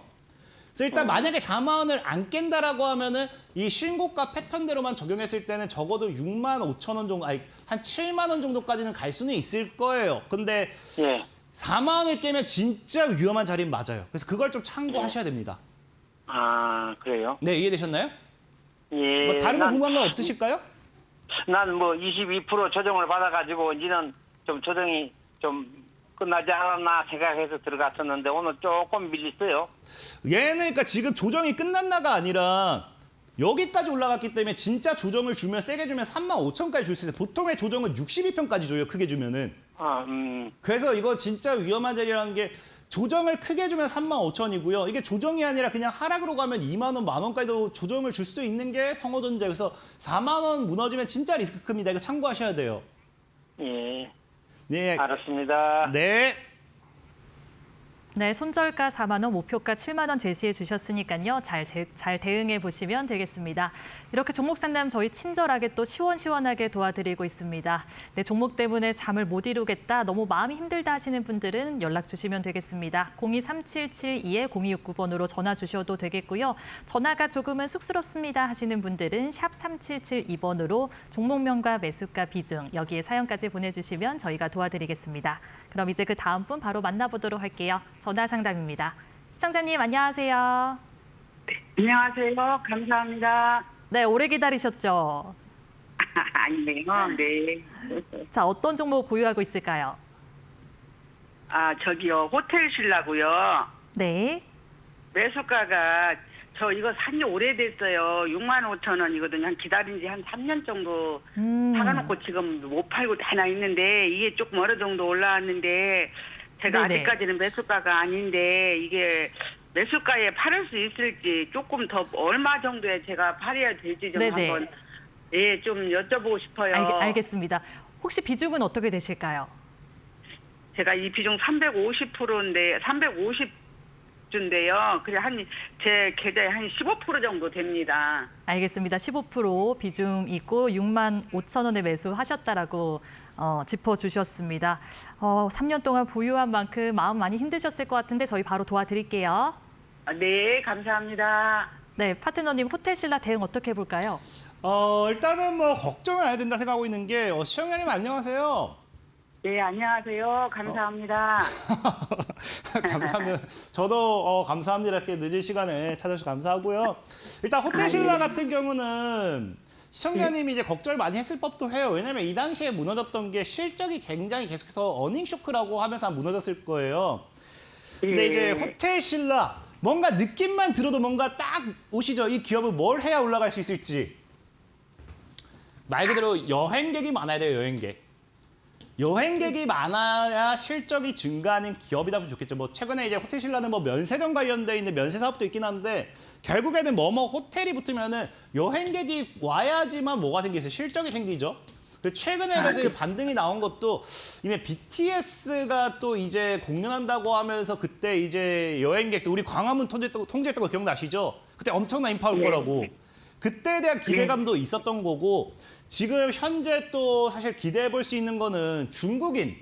그래서 일단 만약에 4만 원을 안 깬다라고 하면은 이 신고가 패턴대로만 적용했을 때는 적어도 6만 5천 원 정도, 한 7만 원 정도까지는 갈 수는 있을 거예요. 근데 예. 4만 원을 깨면 진짜 위험한 자리는 맞아요. 그래서 그걸 좀 참고하셔야 됩니다. 그래요? 네, 이해되셨나요? 예. 다른 거 궁금한 건 없으실까요? 난 22% 조정을 받아가지고 이제는 좀 조정이 좀 끝나지 않았나 생각해서 들어갔었는데 오늘 조금 밀렸어요. 얘는 그러니까 지금 조정이 끝났나가 아니라 여기까지 올라갔기 때문에 진짜 조정을 주면 세게 주면 35,000원까지 줄 수 있어요. 보통의 조정은 62편까지 줘요. 크게 주면은. 그래서 이거 진짜 위험한 자리라는 게 조정을 크게 주면 35,000원이고요. 이게 조정이 아니라 그냥 하락으로 가면 2만 원, 만 원까지도 조정을 줄 수도 있는 게 성호전자. 그래서 4만 원 무너지면 진짜 리스크 큽니다. 이거 참고하셔야 돼요. 예, 네. 알았습니다. 네. 네, 손절가 4만 원, 목표가 7만 원 제시해 주셨으니까요. 잘 대응해 보시면 되겠습니다. 이렇게 종목 상담 저희 친절하게 또 시원시원하게 도와드리고 있습니다. 네, 종목 때문에 잠을 못 이루겠다, 너무 마음이 힘들다 하시는 분들은 연락 주시면 되겠습니다. 023772-0269번으로 전화 주셔도 되겠고요. 전화가 조금은 쑥스럽습니다 하시는 분들은 샵 3772번으로 종목명과 매수가 비중, 여기에 사연까지 보내주시면 저희가 도와드리겠습니다. 그럼 이제 그 다음 분 바로 만나보도록 할게요. 전화 상담입니다. 시청자님 안녕하세요. 안녕하세요. 감사합니다. 네, 오래 기다리셨죠? 아니네요. 네. 자, 어떤 종목 보유하고 있을까요? 저기요. 호텔 실라고요. 네. 매수가가 저 이거 산지 오래됐어요. 65,000원이거든요. 한 기다린 지 한 3년 정도 사가놓고 지금 못 팔고 하나 있는데 이게 조금 어느 정도 올라왔는데 제가 네네. 아직까지는 매수가가 아닌데 이게 매수가에 팔을 수 있을지 조금 더 얼마 정도에 제가 팔아야 될지 좀 네네. 한번 좀 여쭤보고 싶어요. 알겠습니다. 혹시 비중은 어떻게 되실까요? 제가 이 비중 350%인데 350주인데요. 그래 제 계좌에 한 15% 정도 됩니다. 알겠습니다. 15% 비중 있고 6만 5천 원에 매수하셨다라고 짚어주셨습니다. 3년 동안 보유한 만큼 마음 많이 힘드셨을 것 같은데 저희 바로 도와드릴게요. 네, 감사합니다. 네, 파트너님 호텔 신라 대응 어떻게 해볼까요? 일단은 뭐 걱정은 안 해야 된다 생각하고 있는 게 시청자님 안녕하세요. 네, 안녕하세요. 감사합니다. 감사합니다. 저도 감사합니다. 이렇게 늦은 시간에 찾아주셔서 감사하고요. 일단 호텔 신라 같은 경우는 시청자님이 이제 걱정을 많이 했을 법도 해요. 왜냐면 이 당시에 무너졌던 게 실적이 굉장히 계속해서 어닝 쇼크라고 하면서 무너졌을 거예요. 근데 이제 호텔 신라 뭔가 느낌만 들어도 뭔가 딱 오시죠. 이 기업은 뭘 해야 올라갈 수 있을지. 말 그대로 여행객이 많아야 돼요. 여행객이 많아야 실적이 증가하는 기업이다 보면 좋겠죠. 뭐 최근에 이제 호텔 신라는 뭐 면세점 관련돼 있는 면세 사업도 있긴 한데 결국에는 뭐뭐 호텔이 붙으면은 여행객이 와야지만 뭐가 생기죠. 실적이 생기죠. 최근에 그래서 반등이 나온 것도 이미 BTS가 또 이제 공연한다고 하면서 그때 이제 여행객들 우리 광화문 통제했던 거 기억나시죠? 그때 엄청난 인파 올 거라고. 그때에 대한 기대감도 있었던 거고 지금 현재 또 사실 기대해 볼 수 있는 거는 중국인.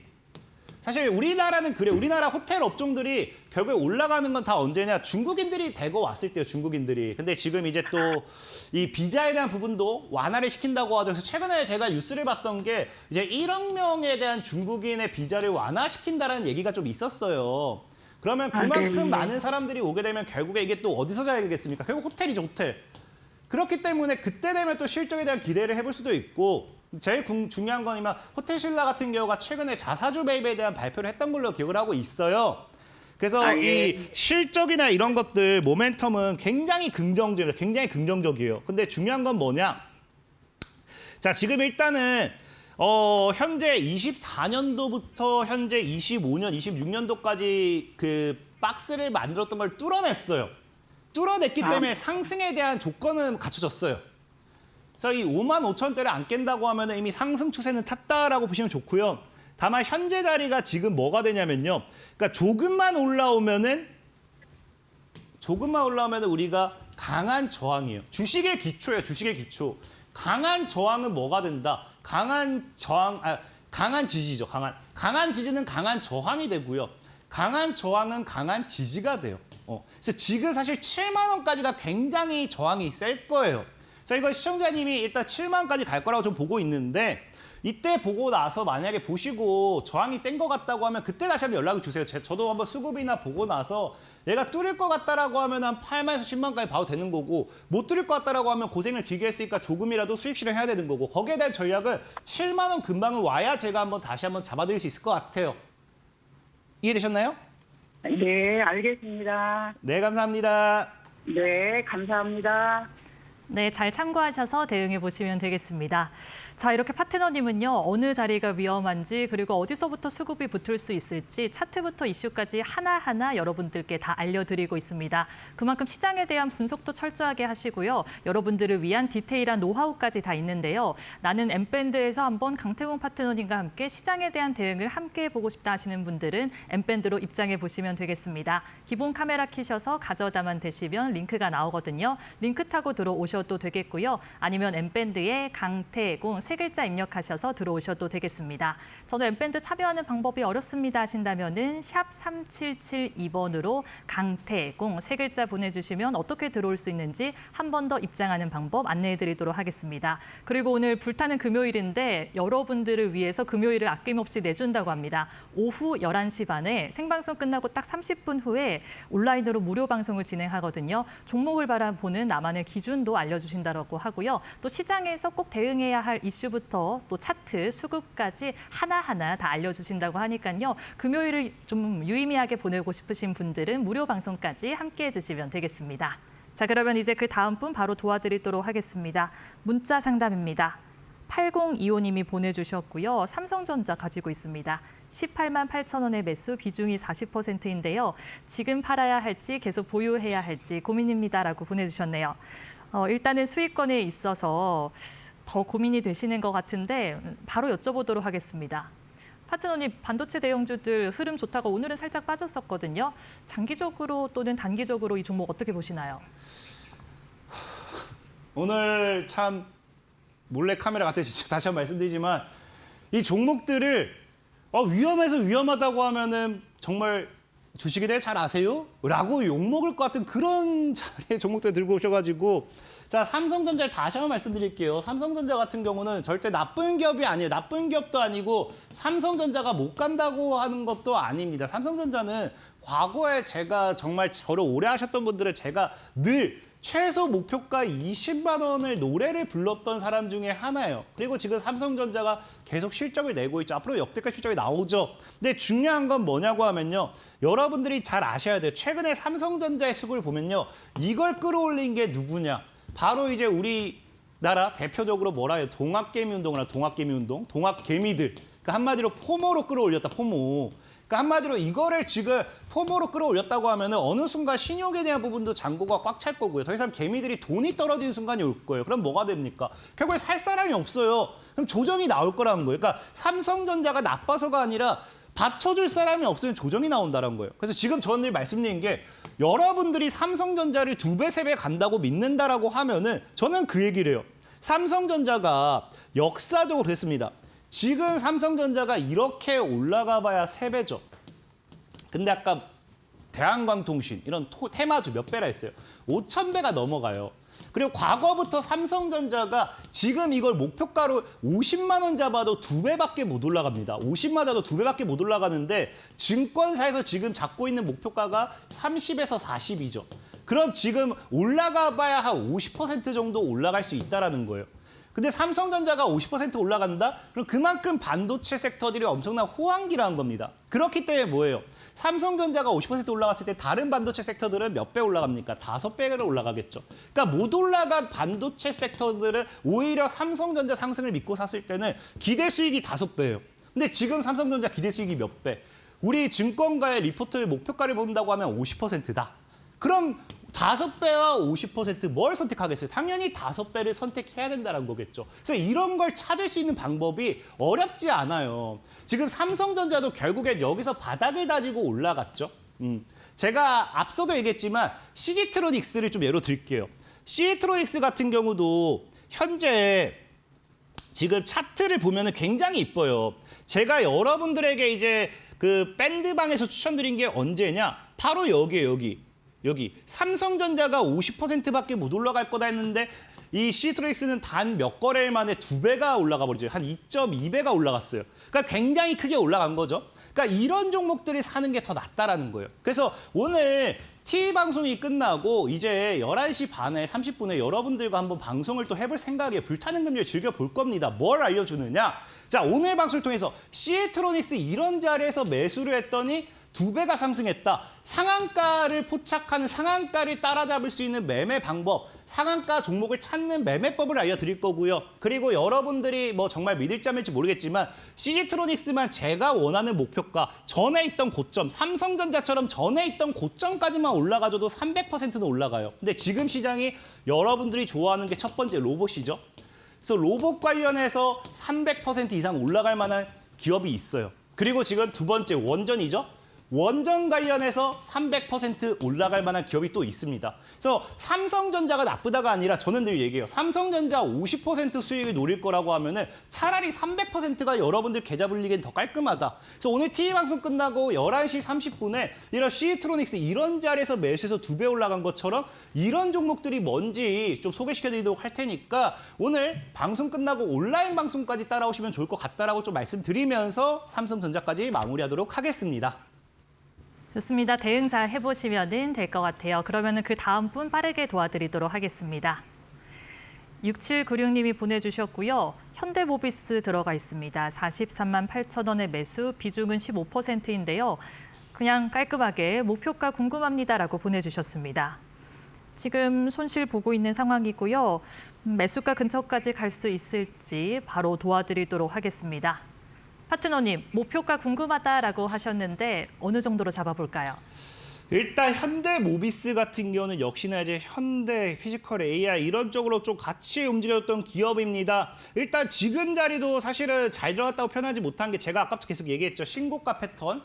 사실 우리나라는 그래. 우리나라 호텔 업종들이 결국에 올라가는 건 다 언제냐. 중국인들이 대거 왔을 때요. 중국인들이. 근데 지금 이제 또 이 비자에 대한 부분도 완화를 시킨다고 하죠. 그래서 최근에 제가 뉴스를 봤던 게 이제 1억 명에 대한 중국인의 비자를 완화시킨다라는 얘기가 좀 있었어요. 그러면 그만큼 많은 사람들이 오게 되면 결국에 이게 또 어디서 자야겠습니까? 결국 호텔이죠. 호텔. 그렇기 때문에 그때 되면 또 실적에 대한 기대를 해볼 수도 있고 제일 중요한 건 호텔 신라 같은 경우가 최근에 자사주 매입에 대한 발표를 했던 걸로 기억을 하고 있어요. 그래서 이 실적이나 이런 것들 모멘텀은 굉장히 긍정적이에요. 근데 중요한 건 뭐냐? 자, 지금 일단은 현재 24년도부터 현재 25년, 26년도까지 그 박스를 만들었던 걸 뚫어냈어요. 뚫어냈기 때문에 상승에 대한 조건은 갖춰졌어요. 그래서 이 55,000원대를 안 깬다고 하면 이미 상승 추세는 탔다라고 보시면 좋고요. 다만 현재 자리가 지금 뭐가 되냐면요. 그러니까 조금만 올라오면은 우리가 강한 저항이에요. 주식의 기초예요. 주식의 기초. 강한 저항은 뭐가 된다? 강한 지지죠. 강한 지지는 강한 저항이 되고요. 강한 저항은 강한 지지가 돼요. 그래서 지금 사실 7만 원까지가 굉장히 저항이 셀 거예요. 자, 이거 시청자님이 일단 7만 원까지 갈 거라고 좀 보고 있는데 이때 보고 나서 만약에 보시고 저항이 센 것 같다고 하면 그때 다시 한번 연락을 주세요. 저도 한번 수급이나 보고 나서 얘가 뚫릴 것 같다라고 하면 한 8만에서 10만 원까지 봐도 되는 거고 못 뚫릴 것 같다라고 하면 고생을 길게 했으니까 조금이라도 수익 실현해야 되는 거고 거기에 대한 전략은 7만 원 근방은 와야 제가 다시 한번 잡아드릴 수 있을 것 같아요. 이해되셨나요? 네, 알겠습니다. 네, 감사합니다. 네, 감사합니다. 네, 잘 참고하셔서 대응해 보시면 되겠습니다. 자, 이렇게 파트너님은요, 어느 자리가 위험한지 그리고 어디서부터 수급이 붙을 수 있을지 차트부터 이슈까지 하나하나 여러분들께 다 알려드리고 있습니다. 그만큼 시장에 대한 분석도 철저하게 하시고요. 여러분들을 위한 디테일한 노하우까지 다 있는데요. 나는 엠밴드에서 한번 강태공 파트너님과 함께 시장에 대한 대응을 함께 해보고 싶다 하시는 분들은 엠밴드로 입장해 보시면 되겠습니다. 기본 카메라 켜셔서 가져다만 되시면 링크가 나오거든요. 링크 타고 들어오셔도 되겠고요. 아니면 엠밴드에 강태공 세 글자 입력하셔서 들어오셔도 되겠습니다. 저는 엠밴드 참여하는 방법이 어렵습니다 하신다면은 샵 3772번으로 강태공 세 글자 보내주시면 어떻게 들어올 수 있는지 한 번 더 입장하는 방법 안내해드리도록 하겠습니다. 그리고 오늘 불타는 금요일인데 여러분들을 위해서 금요일을 아낌없이 내준다고 합니다. 오후 11시 반에 생방송 끝나고 딱 30분 후에 온라인으로 무료 방송을 진행하거든요. 종목을 바라보는 나만의 기준도 알려주신다고 하고요. 또 시장에서 꼭 대응해야 할 이슈부터 또 차트, 수급까지 하나하나 다 알려주신다고 하니까요. 금요일을 좀 유의미하게 보내고 싶으신 분들은 무료 방송까지 함께해 주시면 되겠습니다. 자, 그러면 이제 그 다음 분 바로 도와드리도록 하겠습니다. 문자 상담입니다. 8025님이 보내주셨고요. 삼성전자 가지고 있습니다. 18만 8천 원의 매수 비중이 40%인데요. 지금 팔아야 할지 계속 보유해야 할지 고민입니다라고 보내주셨네요. 일단은 수익권에 있어서 더 고민이 되시는 것 같은데 바로 여쭤보도록 하겠습니다. 파트너님, 반도체 대형주들 흐름 좋다가 오늘은 살짝 빠졌었거든요. 장기적으로 또는 단기적으로 이 종목 어떻게 보시나요? 오늘 참 몰래 카메라 같아 진짜 다시 한번 말씀드리지만 이 종목들을 위험해서 위험하다고 하면은 정말 주식에 대해 잘 아세요? 라고 욕먹을 것 같은 그런 자리에 종목들 들고 오셔가지고 자, 삼성전자를 다시 한번 말씀드릴게요. 삼성전자 같은 경우는 절대 나쁜 기업이 아니에요. 나쁜 기업도 아니고 삼성전자가 못 간다고 하는 것도 아닙니다. 삼성전자는 과거에 제가 정말 저를 오래 하셨던 분들은 제가 늘 최소 목표가 20만 원을 노래를 불렀던 사람 중에 하나예요. 그리고 지금 삼성전자가 계속 실적을 내고 있죠. 앞으로 역대급 실적이 나오죠. 근데 중요한 건 뭐냐고 하면요. 여러분들이 잘 아셔야 돼요. 최근에 삼성전자의 수급을 보면요. 이걸 끌어올린 게 누구냐. 바로 이제 우리나라 대표적으로 뭐라 해요. 동학개미운동이나 동학개미운동, 동학개미들. 그러니까 한마디로 포모로 끌어올렸다, 포모. 그러니까 한마디로 이거를 지금 포모로 끌어올렸다고 하면은 어느 순간 신용에 대한 부분도 잔고가 꽉 찰 거고요. 더 이상 개미들이 돈이 떨어지는 순간이 올 거예요. 그럼 뭐가 됩니까? 결국에 살 사람이 없어요. 그럼 조정이 나올 거라는 거예요. 그러니까 삼성전자가 나빠서가 아니라 받쳐줄 사람이 없으면 조정이 나온다는 거예요. 그래서 지금 저는 늘 말씀드린 게 여러분들이 삼성전자를 2배, 3배 간다고 믿는다라고 하면은 저는 그 얘기를 해요. 삼성전자가 역사적으로 그랬습니다. 지금 삼성전자가 이렇게 올라가 봐야 3배죠. 근데 아까 대한광통신 이런 테마주 몇 배라 했어요. 5,000배가 넘어가요. 그리고 과거부터 삼성전자가 지금 이걸 목표가로 50만 원 잡아도 2배밖에 못 올라갑니다. 50만 원 잡아도 2배밖에 못 올라가는데 증권사에서 지금 잡고 있는 목표가가 30에서 40이죠. 그럼 지금 올라가 봐야 한 50% 정도 올라갈 수 있다는 거예요. 근데 삼성전자가 50% 올라간다? 그럼 그만큼 반도체 섹터들이 엄청난 호황기라는 겁니다. 그렇기 때문에 뭐예요? 삼성전자가 50% 올라갔을 때 다른 반도체 섹터들은 몇 배 올라갑니까? 5배로 올라가겠죠. 그러니까 못 올라간 반도체 섹터들은 오히려 삼성전자 상승을 믿고 샀을 때는 기대 수익이 5배예요. 근데 지금 삼성전자 기대 수익이 몇 배? 우리 증권가의 리포트의 목표가를 본다고 하면 50%다. 그럼 5배와 50%뭘 선택하겠어요? 당연히 5배를 선택해야 된다는 거겠죠. 그래서 이런 걸 찾을 수 있는 방법이 어렵지 않아요. 지금 삼성전자도 결국엔 여기서 바닥을 다지고 올라갔죠. 제가 앞서도 얘기했지만 CG트로닉스를 좀 예로 들게요. CG트로닉스 같은 경우도 현재 지금 차트를 보면 굉장히 이뻐요. 제가 여러분들에게 이제 그 밴드방에서 추천드린 게 언제냐? 바로 여기에요, 여기 삼성전자가 50%밖에 못 올라갈 거다 했는데 이 CG트로닉스는 단 몇 거래일 만에 2배가 올라가 버리죠. 한 2.2배가 올라갔어요. 그러니까 굉장히 크게 올라간 거죠. 그러니까 이런 종목들이 사는 게 더 낫다라는 거예요. 그래서 오늘 TV 방송이 끝나고 이제 11시 반에 30분에 여러분들과 한번 방송을 또 해볼 생각에 불타는 금요일 즐겨볼 겁니다. 뭘 알려주느냐? 자, 오늘 방송을 통해서 CG트로닉스 이런 자리에서 매수를 했더니 2배가 상승했다. 상한가를 포착하는 상한가를 따라잡을 수 있는 매매 방법, 상한가 종목을 찾는 매매법을 알려드릴 거고요. 그리고 여러분들이 뭐 정말 믿을지 안 믿을지 모르겠지만 CG트로닉스만 제가 원하는 목표가 전에 있던 고점, 삼성전자처럼 전에 있던 고점까지만 올라가줘도 300%는 올라가요. 근데 지금 시장이 여러분들이 좋아하는 게 첫 번째 로봇이죠. 그래서 로봇 관련해서 300% 이상 올라갈 만한 기업이 있어요. 그리고 지금 두 번째 원전이죠. 원전 관련해서 300% 올라갈 만한 기업이 또 있습니다. 그래서 삼성전자가 나쁘다가 아니라 저는 늘 얘기해요. 삼성전자 50% 수익을 노릴 거라고 하면은 차라리 300%가 여러분들 계좌 불리기엔 더 깔끔하다. 그래서 오늘 TV방송 끝나고 11시 30분에 이런 CG트로닉스 이런 자리에서 매수해서 2배 올라간 것처럼 이런 종목들이 뭔지 좀 소개시켜드리도록 할 테니까 오늘 방송 끝나고 온라인 방송까지 따라오시면 좋을 것 같다라고 좀 말씀드리면서 삼성전자까지 마무리하도록 하겠습니다. 좋습니다. 대응 잘 해보시면 될 것 같아요. 그러면 그 다음 분 빠르게 도와드리도록 하겠습니다. 6796님이 보내주셨고요. 현대모비스 들어가 있습니다. 43만 8천 원의 매수, 비중은 15%인데요. 그냥 깔끔하게 목표가 궁금합니다라고 보내주셨습니다. 지금 손실 보고 있는 상황이고요. 매수가 근처까지 갈 수 있을지 바로 도와드리도록 하겠습니다. 파트너님, 목표가 궁금하다라고 하셨는데 어느 정도로 잡아볼까요? 일단 현대모비스 같은 경우는 역시나 이제 현대 피지컬 AI 이런 쪽으로 좀 같이 움직였던 기업입니다. 일단 지금 자리도 사실은 잘 들어갔다고 표현하지 못한 게 제가 아까부터 계속 얘기했죠. 신고가 패턴.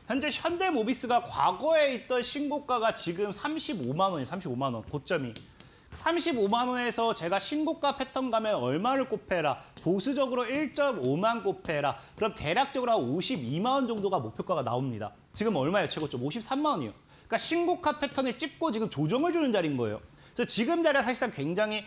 현재 현대모비스가 과거에 있던 신고가가 지금 35만 원이에요. 35만 원 고점이. 35만 원에서 제가 신고가 패턴 가면 얼마를 곱해라. 보수적으로 1.5만 곱해라. 그럼 대략적으로 한 52만 원 정도가 목표가가 나옵니다. 지금 얼마예요? 최고점 53만 원이요. 그러니까 신고가 패턴을 찍고 지금 조정을 주는 자리인 거예요. 그래서 지금 자리가 사실상 굉장히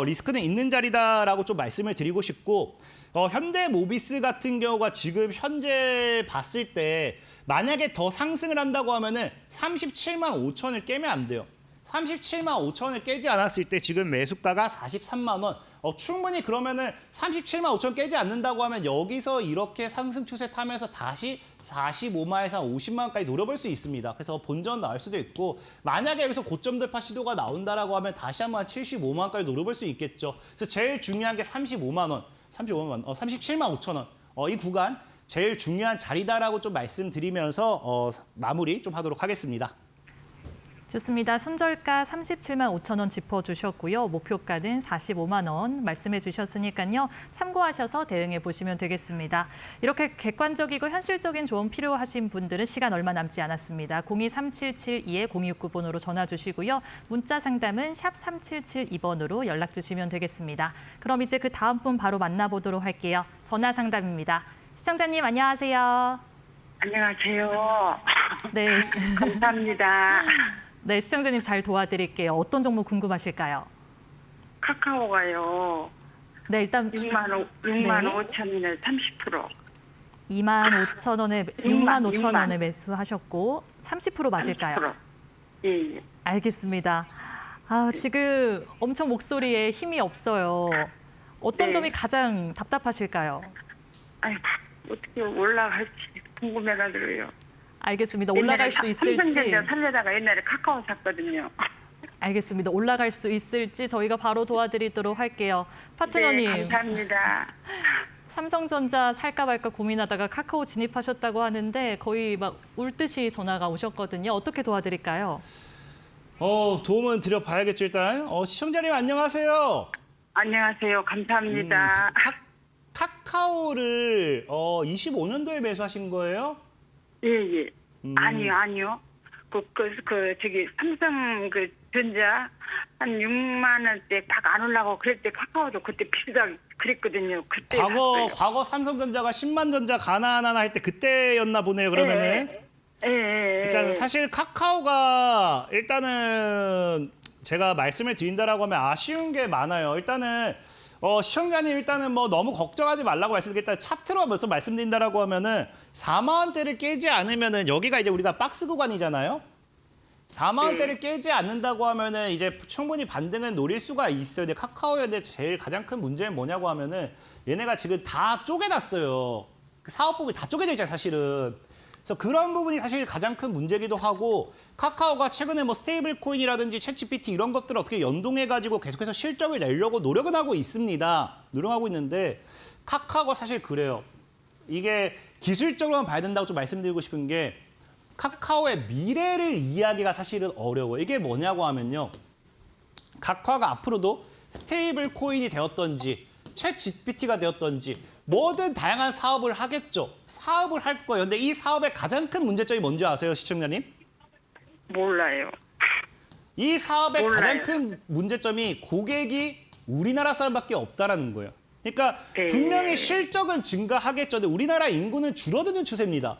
리스크는 있는 자리다라고 좀 말씀을 드리고 싶고 현대모비스 같은 경우가 지금 현재 봤을 때 만약에 더 상승을 한다고 하면은 37만 5천을 깨면 안 돼요. 37만 5천을 깨지 않았을 때 지금 매수가가 43만 원. 충분히 그러면은 37만 5천 깨지 않는다고 하면 여기서 이렇게 상승 추세 타면서 다시 45만에서 50만 원까지 노려볼 수 있습니다. 그래서 본전 나올 수도 있고 만약에 여기서 고점 돌파 시도가 나온다라고 하면 다시 한번 75만 원까지 노려볼 수 있겠죠. 그래서 제일 중요한 게 35만 원, 37만 5천 원. 이 구간 제일 중요한 자리다라고 좀 말씀드리면서 마무리 좀 하도록 하겠습니다. 좋습니다. 손절가 37만 5천 원 짚어주셨고요. 목표가는 45만 원 말씀해 주셨으니까요. 참고하셔서 대응해 보시면 되겠습니다. 이렇게 객관적이고 현실적인 조언 필요하신 분들은 시간 얼마 남지 않았습니다. 023772-0269번으로 전화 주시고요. 문자 상담은 샵 3772번으로 연락 주시면 되겠습니다. 그럼 이제 그 다음 분 바로 만나보도록 할게요. 전화 상담입니다. 시청자님 안녕하세요. 안녕하세요. 네. 감사합니다. 네, 시청자님 잘 도와드릴게요. 어떤 종목 궁금하실까요? 카카오가요. 네, 일단 6만 5천원에 30%. 2만 5천 원에 6만 5천 원에 매수하셨고 30% 맞을까요? 30%. 예. 알겠습니다. 지금 엄청 목소리에 힘이 없어요. 어떤 네. 점이 가장 답답하실까요? 아이고, 어떻게 올라갈지 궁금해가지고요. 알겠습니다. 올라갈 수 있을지. 삼성전자 살려다가 옛날에 카카오 샀거든요. 알겠습니다. 올라갈 수 있을지 저희가 바로 도와드리도록 할게요. 파트너님. 네, 감사합니다. 삼성전자 살까 말까 고민하다가 카카오 진입하셨다고 하는데 거의 막 울듯이 전화가 오셨거든요. 어떻게 도와드릴까요? 도움은 드려봐야겠죠. 일단 시청자님 안녕하세요. 안녕하세요. 감사합니다. 카카오를 25년도에 매수하신 거예요? 예. 아니요. 저기 삼성 전자 한 6만 원대 딱 안 올라가고 그럴 때 카카오도 그때 비싸 그랬거든요. 그때 샀어요. 과거 삼성전자가 10만 전자 가나하나 할 때 그때였나 보네요. 그러면은. 예. 그러니까 사실 카카오가 일단은 제가 말씀을 드린다라고 하면 아쉬운 게 많아요. 일단은 시청자님 일단은 뭐 너무 걱정하지 말라고 말씀드리겠다. 차트로 먼저 말씀드린다라고 하면은 4만 원대를 깨지 않으면은 여기가 이제 우리가 박스 구간이잖아요. 4만 원대를 깨지 않는다고 하면은 이제 충분히 반등은 노릴 수가 있어요. 근데 카카오의 제일 가장 큰 문제는 뭐냐고 하면은 얘네가 지금 다 쪼개놨어요. 그 사업부이 다 쪼개져 있잖아요, 사실은. 그래서 그런 부분이 사실 가장 큰 문제기도 하고 카카오가 최근에 뭐 스테이블 코인이라든지 챗GPT 이런 것들을 어떻게 연동해가지고 계속해서 실적을 내려고 노력은 하고 있습니다. 노력하고 있는데 카카오가 사실 그래요. 이게 기술적으로만 봐야 된다고 좀 말씀드리고 싶은 게 카카오의 미래를 이해하기가 사실은 어려워요. 이게 뭐냐고 하면요. 카카오가 앞으로도 스테이블 코인이 되었던지 챗 GPT가 되었던지 뭐든 다양한 사업을 하겠죠. 사업을 할 거예요. 근데 이 사업의 가장 큰 문제점이 뭔지 아세요, 시청자님? 몰라요. 이 사업의 몰라요. 가장 큰 문제점이 고객이 우리나라 사람밖에 없다라는 거예요. 그러니까 네. 분명히 실적은 증가하겠죠. 근데 우리나라 인구는 줄어드는 추세입니다.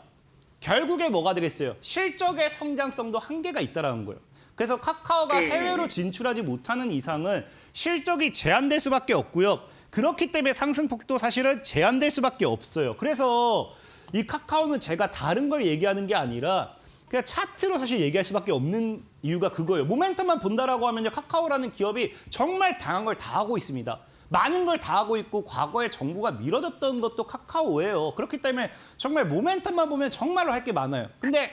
결국에 뭐가 되겠어요? 실적의 성장성도 한계가 있다라는 거예요. 그래서 카카오가 네. 해외로 진출하지 못하는 이상은 실적이 제한될 수밖에 없고요. 그렇기 때문에 상승폭도 사실은 제한될 수밖에 없어요. 그래서 이 카카오는 제가 다른 걸 얘기하는 게 아니라 그냥 차트로 사실 얘기할 수밖에 없는 이유가 그거예요. 모멘텀만 본다라고 하면요. 카카오라는 기업이 정말 다양한 걸 다 하고 있습니다. 많은 걸 다 하고 있고 과거에 정부가 미뤄졌던 것도 카카오예요. 그렇기 때문에 정말 모멘텀만 보면 정말로 할 게 많아요. 근데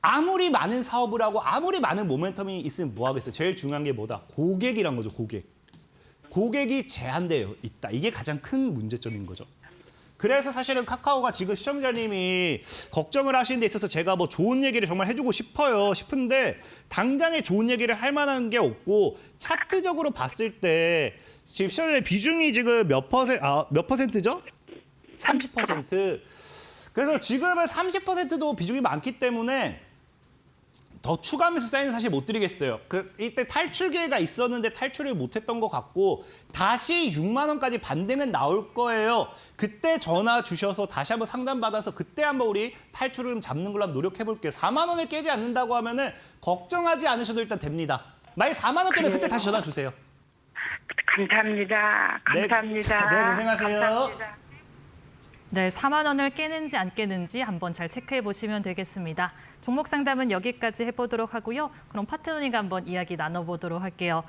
아무리 많은 사업을 하고 아무리 많은 모멘텀이 있으면 뭐 하겠어요? 제일 중요한 게 뭐다? 고객이란 거죠, 고객. 고객이 제한되어 있다. 이게 가장 큰 문제점인 거죠. 그래서 사실은 카카오가 지금 시청자님이 걱정을 하시는 데 있어서 제가 뭐 좋은 얘기를 정말 해주고 싶은데 당장에 좋은 얘기를 할 만한 게 없고 차트적으로 봤을 때 지금 시청자님 비중이 지금 몇 퍼센트죠? 30%. 그래서 지금은 30%도 비중이 많기 때문에 더 추가 매수 사인은 사실 못 드리겠어요. 이때 탈출 기회가 있었는데 탈출을 못했던 것 같고 다시 6만 원까지 반등은 나올 거예요. 그때 전화 주셔서 다시 한번 상담받아서 그때 한번 우리 탈출을 좀 잡는 걸로 한번 노력해볼게요. 4만 원을 깨지 않는다고 하면은 걱정하지 않으셔도 일단 됩니다. 만약 4만 원 깨면 그때 다시 전화 주세요. 감사합니다. 감사합니다. 네, 고생하세요. 감사합니다. 네, 4만 원을 깨는지 안 깨는지 한번 잘 체크해 보시면 되겠습니다. 종목 상담은 여기까지 해보도록 하고요. 그럼 파트너님과 한번 이야기 나눠보도록 할게요.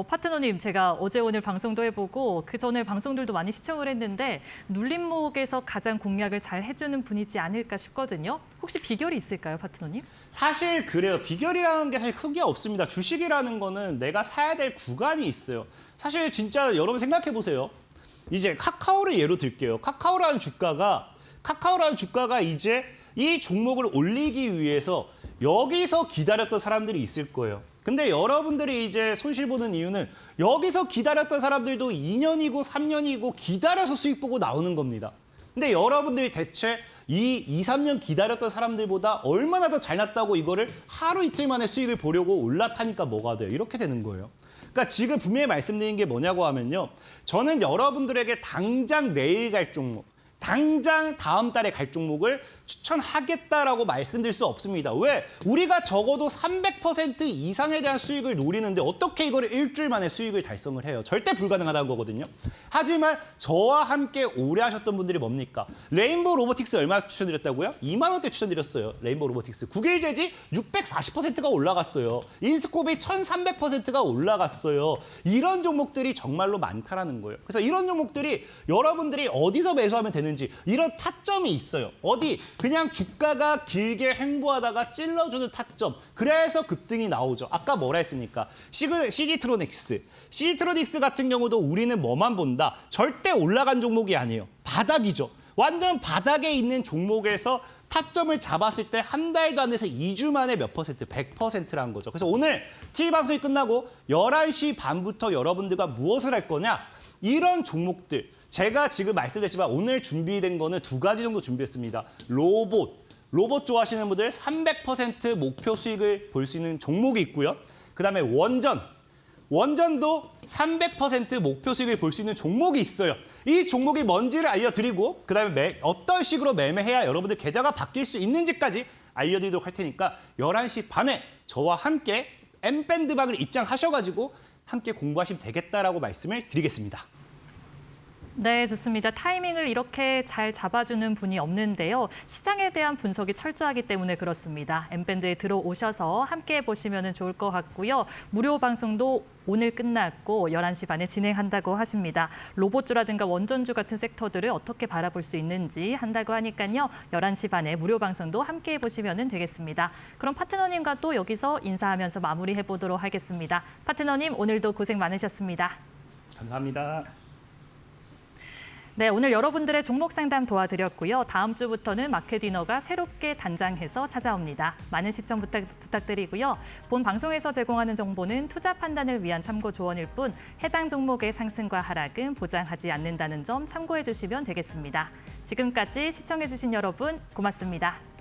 파트너님, 제가 어제 오늘 방송도 해보고 그 전에 방송들도 많이 시청을 했는데 눌림목에서 가장 공략을 잘 해주는 분이지 않을까 싶거든요. 혹시 비결이 있을까요, 파트너님? 사실 그래요. 비결이라는 게 사실 크게 없습니다. 주식이라는 거는 내가 사야 될 구간이 있어요. 사실 진짜 여러분 생각해 보세요. 이제 카카오를 예로 들게요. 카카오라는 주가가 이제 이 종목을 올리기 위해서 여기서 기다렸던 사람들이 있을 거예요. 근데 여러분들이 이제 손실 보는 이유는 여기서 기다렸던 사람들도 2년이고 3년이고 기다려서 수익 보고 나오는 겁니다. 근데 여러분들이 대체 이 2, 3년 기다렸던 사람들보다 얼마나 더 잘 났다고 이거를 하루 이틀 만에 수익을 보려고 올라타니까 뭐가 돼요? 이렇게 되는 거예요. 그러니까 지금 분명히 말씀드린 게 뭐냐고 하면요. 저는 여러분들에게 당장 내일 갈 종목, 당장 다음 달에 갈 종목을 추천하겠다라고 말씀드릴 수 없습니다. 왜? 우리가 적어도 300% 이상에 대한 수익을 노리는데 어떻게 이거를 일주일 만에 수익을 달성을 해요? 절대 불가능하다는 거거든요. 하지만 저와 함께 오래 하셨던 분들이 뭡니까? 레인보우 로보틱스 얼마 추천드렸다고요? 2만 원대 추천드렸어요. 레인보우 로보틱스. 국일제지 640%가 올라갔어요. 인스코비 1300%가 올라갔어요. 이런 종목들이 정말로 많다라는 거예요. 그래서 이런 종목들이 여러분들이 어디서 매수하면 되는지 이런 타점이 있어요. 어디? 그냥 주가가 길게 횡보하다가 찔러주는 타점. 그래서 급등이 나오죠. 아까 뭐라 했습니까? CG트로닉스. CG트로닉스 같은 경우도 우리는 뭐만 본다? 절대 올라간 종목이 아니에요. 바닥이죠. 완전 바닥에 있는 종목에서 타점을 잡았을 때 한 달도 안 돼서 2주 만에 몇 퍼센트? 100%라는 거죠. 그래서 오늘 TV방송이 끝나고 11시 반부터 여러분들과 무엇을 할 거냐? 이런 종목들. 제가 지금 말씀드렸지만 오늘 준비된 거는 2가지 정도 준비했습니다. 로봇 좋아하시는 분들 300% 목표 수익을 볼 수 있는 종목이 있고요. 그다음에 원전도 300% 목표 수익을 볼 수 있는 종목이 있어요. 이 종목이 뭔지를 알려드리고 그다음에 어떤 식으로 매매해야 여러분들 계좌가 바뀔 수 있는지까지 알려드리도록 할 테니까 11시 반에 저와 함께 M밴드방을 입장하셔가지고 함께 공부하시면 되겠다라고 말씀을 드리겠습니다. 네, 좋습니다. 타이밍을 이렇게 잘 잡아주는 분이 없는데요. 시장에 대한 분석이 철저하기 때문에 그렇습니다. 엠밴드에 들어오셔서 함께 보시면 좋을 것 같고요. 무료 방송도 오늘 끝났고 11시 반에 진행한다고 하십니다. 로봇주라든가 원전주 같은 섹터들을 어떻게 바라볼 수 있는지 한다고 하니까요. 11시 반에 무료 방송도 함께 보시면 되겠습니다. 그럼 파트너님과 또 여기서 인사하면서 마무리해 보도록 하겠습니다. 파트너님, 오늘도 고생 많으셨습니다. 감사합니다. 네, 오늘 여러분들의 종목 상담 도와드렸고요. 다음 주부터는 마켓위너가 새롭게 단장해서 찾아옵니다. 많은 시청 부탁드리고요. 본 방송에서 제공하는 정보는 투자 판단을 위한 참고 조언일 뿐 해당 종목의 상승과 하락은 보장하지 않는다는 점 참고해 주시면 되겠습니다. 지금까지 시청해 주신 여러분 고맙습니다.